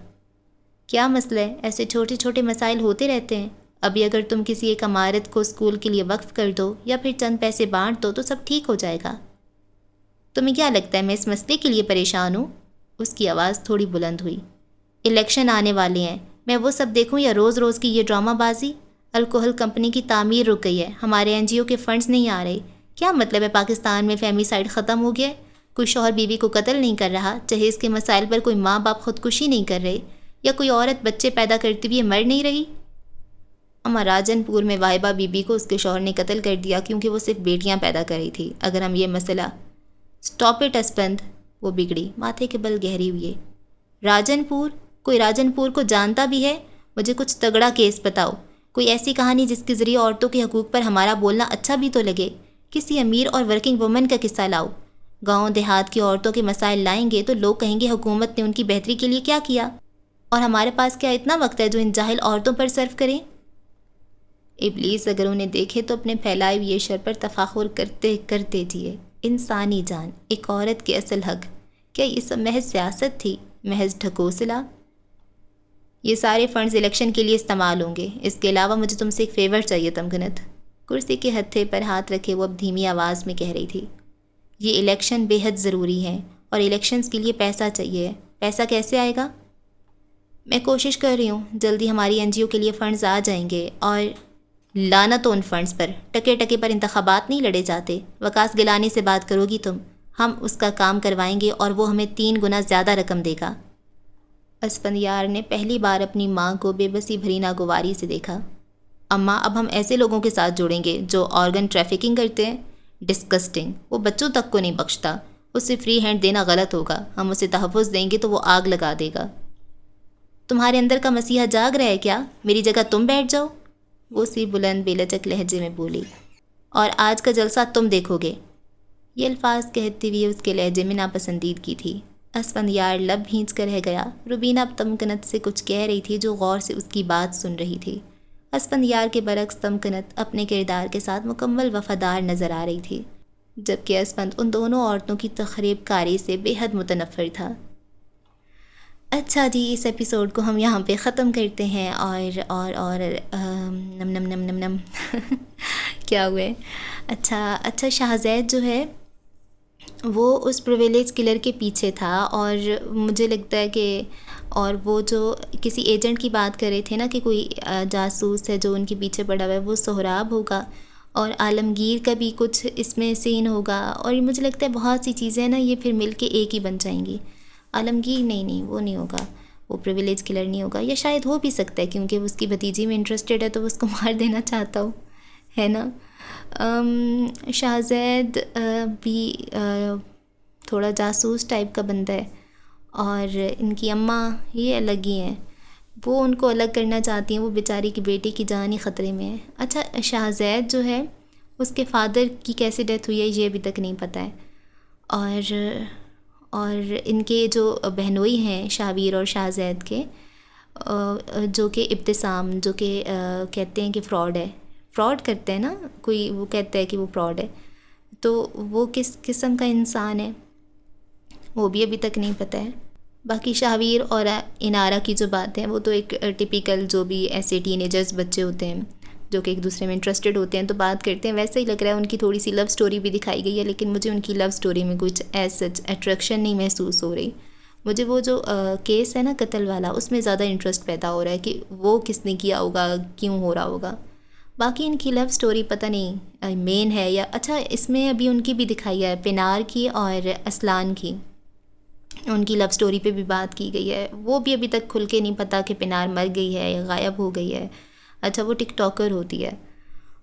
کیا مسئلہ ہے؟ ایسے چھوٹے چھوٹے مسائل ہوتے رہتے ہیں۔ ابھی اگر تم کسی ایک عمارت کو اسکول کے لیے وقف کر دو یا پھر چند پیسے بانٹ دو تو سب ٹھیک ہو جائے گا۔ تمہیں کیا لگتا ہے میں اس مسئلے کے لیے پریشان ہوں؟ اس کی آواز تھوڑی بلند ہوئی۔ الیکشن آنے والے ہیں، میں وہ سب دیکھوں یا روز روز کی یہ ڈرامہ بازی؟ الکوہل کمپنی کی تعمیر رک گئی ہے، ہمارے این جی او کے فنڈز نہیں آ رہے۔ کیا مطلب ہے پاکستان میں فیملی سائڈ ختم ہو گیا ہے؟ کوئی شوہر بیوی کو قتل نہیں کر رہا، جہیز کے مسائل پر کوئی ماں باپ خودکشی نہیں کر رہے، یا کوئی عورت بچے پیدا کرتے ہوئے مر نہیں رہی؟ اما راجن پور میں واحبہ بی بی کو اس کے شوہر نے قتل کر دیا کیونکہ وہ صرف بیٹیاں پیدا کر رہی تھی۔ اگر ہم یہ مسئلہ… سٹاپ اٹ اسپند۔ وہ بگڑی، ماتھے کے بل گہری ہوئے۔ راجن پور؟ کوئی راجن پور کو جانتا بھی ہے؟ مجھے کچھ تگڑا کیس بتاؤ، کوئی ایسی کہانی جس کے ذریعے عورتوں کے حقوق پر ہمارا بولنا اچھا بھی تو لگے۔ کسی امیر اور ورکنگ وومن کا قصہ لاؤ۔ گاؤں دیہات کی عورتوں کے مسائل لائیں گے تو لوگ کہیں گے حکومت نے ان کی بہتری کے لیے کیا کیا، اور ہمارے پاس کیا اتنا وقت ہے جو ان جاہل عورتوں پر صرف کریں؟ ابلیس اگر انہیں دیکھے تو اپنے پھیلائے ہوئے شر پر تفاخر کرتے کرتے جیے۔ انسانی جان، ایک عورت کے اصل حق، کیا یہ سب محض سیاست تھی، محض ڈھکوسلا؟ یہ سارے فنڈز الیکشن کے لیے استعمال ہوں گے۔ اس کے علاوہ مجھے تم سے ایک فیور چاہیے تمکنت۔ کرسی کے ہتھے پر ہاتھ رکھے وہ اب دھیمی آواز میں کہہ رہی تھی۔ یہ الیکشن بے حد ضروری ہے اور الیکشنز کے لیے پیسہ چاہیے۔ پیسہ کیسے آئے گا؟ میں کوشش کر رہی ہوں، جلدی ہماری این جی او کے لیے فنڈز آ جائیں گے۔ اور لعنت ان فنڈز پر، ٹکے ٹکے پر انتخابات نہیں لڑے جاتے۔ وکاس گیلانی سے بات کرو گی تم، ہم اس کا کام کروائیں گے اور وہ ہمیں 3 گنا زیادہ رقم دے گا۔ اسفندیار نے پہلی بار اپنی ماں کو بے بسی بھری ناگواری سے دیکھا۔ اماں، اب ہم ایسے لوگوں کے ساتھ جوڑیں گے جو آرگن ٹریفکنگ کرتے ہیں؟ ڈسکسٹنگ، وہ بچوں تک کو نہیں بخشتا۔ اسے فری ہینڈ دینا غلط ہوگا، ہم اسے تحفظ دیں گے تو وہ آگ لگا دے گا۔ تمہارے اندر کا مسیحا جاگ رہا ہے کیا؟ میری جگہ تم بیٹھ جاؤ۔ وہ سی بلند بے لچک لہجے میں بولی۔ اور آج کا جلسہ تم دیکھو گے۔ یہ الفاظ کہتے ہوئے اس کے لہجے میں ناپسندیدگی تھی۔ اسفندیار لب بھینچ کر رہ گیا۔ روبینہ اب تمکنت سے کچھ کہہ رہی تھی جو غور سے اس کی بات سن رہی تھی۔ اسفندیار کے برعکس تمکنت اپنے کردار کے ساتھ مکمل وفادار نظر آ رہی تھی، جبکہ اسفند ان دونوں عورتوں کی تخریب کاری سے بے حد متنفر تھا۔ اچھا جی، اس ایپیسوڈ کو ہم یہاں پہ ختم کرتے ہیں اور نم نم نم نم نم کیا ہوئے؟ اچھا شاہزید جو ہے وہ اس پریویلیج کلر کے پیچھے تھا، اور مجھے لگتا ہے کہ اور وہ جو کسی ایجنٹ کی بات کر رہے تھے نا کہ کوئی جاسوس ہے جو ان کے پیچھے پڑا ہوا ہے، وہ سہراب ہوگا، اور عالمگیر کا بھی کچھ اس میں سین ہوگا، اور مجھے لگتا ہے بہت سی چیزیں نا یہ پھر مل کے ایک ہی بن جائیں گی۔ عالمگیر نہیں وہ نہیں ہوگا، وہ پریویلیج کلر نہیں ہوگا، یا شاید ہو بھی سکتا ہے کیونکہ وہ اس کی بھتیجی میں انٹرسٹڈ ہے تو وہ اس کو مار دینا چاہتا ہو، ہے نا۔ شاہزید بھی تھوڑا جاسوس ٹائپ کا بندہ ہے، اور ان کی اماں یہ الگ ہی ہیں، وہ ان کو الگ کرنا چاہتی ہیں، وہ بیچاری کی بیٹی کی جان ہی خطرے میں ہے۔ اچھا شاہزید جو ہے اس کے فادر کی کیسے ڈیتھ ہوئی ہے یہ ابھی تک نہیں پتہ ہے، اور ان کے جو بہنوئی ہیں شاویر اور شاہزید کے، جو کہ ابتسام، جو کہ کہتے ہیں کہ فراڈ ہے، فراڈ کرتے ہیں نا کوئی، وہ کہتا ہے کہ وہ فراڈ ہے، تو وہ کس قسم کا انسان ہے وہ بھی ابھی تک نہیں پتہ ہے۔ باقی شاویر اور انارا کی جو بات ہے وہ تو ایک ٹپیکل جو بھی ایسے ٹین ایجرز بچے ہوتے ہیں جو کہ ایک دوسرے میں انٹرسٹڈ ہوتے ہیں تو بات کرتے ہیں، ویسے ہی لگ رہا ہے۔ ان کی تھوڑی سی لو سٹوری بھی دکھائی گئی ہے، لیکن مجھے ان کی لو سٹوری میں کچھ ایز سچ اٹریکشن نہیں محسوس ہو رہی۔ مجھے وہ جو کیس ہے نا قتل والا، اس میں زیادہ انٹرسٹ پیدا ہو رہا ہے کہ وہ کس نے کیا ہوگا، کیوں ہو رہا ہوگا۔ باقی ان کی لو سٹوری پتہ نہیں مین ہے یا اچھا، اس میں ابھی ان کی بھی دکھائی ہے، پنار کی اور اسلان کی، ان کی لو سٹوری پہ بھی بات کی گئی ہے، وہ بھی ابھی تک کھل کے نہیں پتہ کہ پنار مر گئی ہے یا غائب ہو گئی ہے۔ اچھا وہ ٹک ٹاکر ہوتی ہے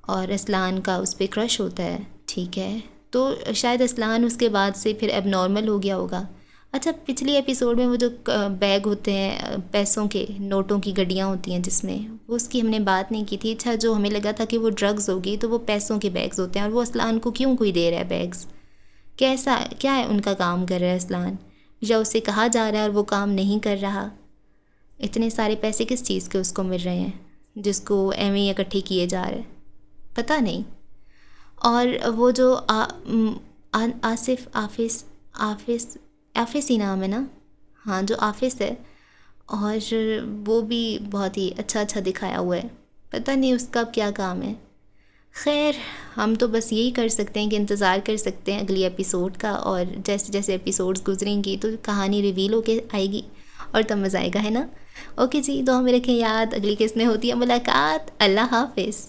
اور اسلان کا اس پہ کرش ہوتا ہے، ٹھیک ہے، تو شاید اسلان اس کے بعد سے پھر اب نارمل ہو گیا ہوگا۔ اچھا پچھلی ایپیسوڈ میں وہ جو بیگ ہوتے ہیں پیسوں کے، نوٹوں کی گڈیاں ہوتی ہیں جس میں، وہ اس کی ہم نے بات نہیں کی تھی۔ اچھا جو ہمیں لگا تھا کہ وہ ڈرگز ہوگی تو وہ پیسوں کے بیگز ہوتے ہیں، اور وہ اسلان کو کیوں کوئی دے رہا ہے بیگز؟ کیسا کیا ہے ان کا کام کر رہا ہے اسلان، یا اسے کہا جا رہا ہے اور وہ کام نہیں کر رہا؟ اتنے سارے پیسے کس چیز کے اس کو مل رہے ہیں جس کو ایویں اکٹھے کیے جا رہے ہیں؟ پتہ نہیں۔ اور وہ جو آصف آفس ہی نام ہے نا، ہاں جو آفس ہے، اور وہ بھی بہت ہی اچھا دکھایا ہوا ہے، پتہ نہیں اس کا کیا کام ہے۔ خیر ہم تو بس یہی کر سکتے ہیں کہ انتظار کر سکتے ہیں اگلی ایپیسوڈ کا، اور جیسے جیسے ایپیسوڈز گزریں گی تو کہانی ریویل ہو کے آئے گی اور تب مزہ آئے گا، ہے نا۔ اوکے جی، دعا میں رکھیں یاد، اگلی قسط میں ہوتی ہے ملاقات۔ اللہ حافظ۔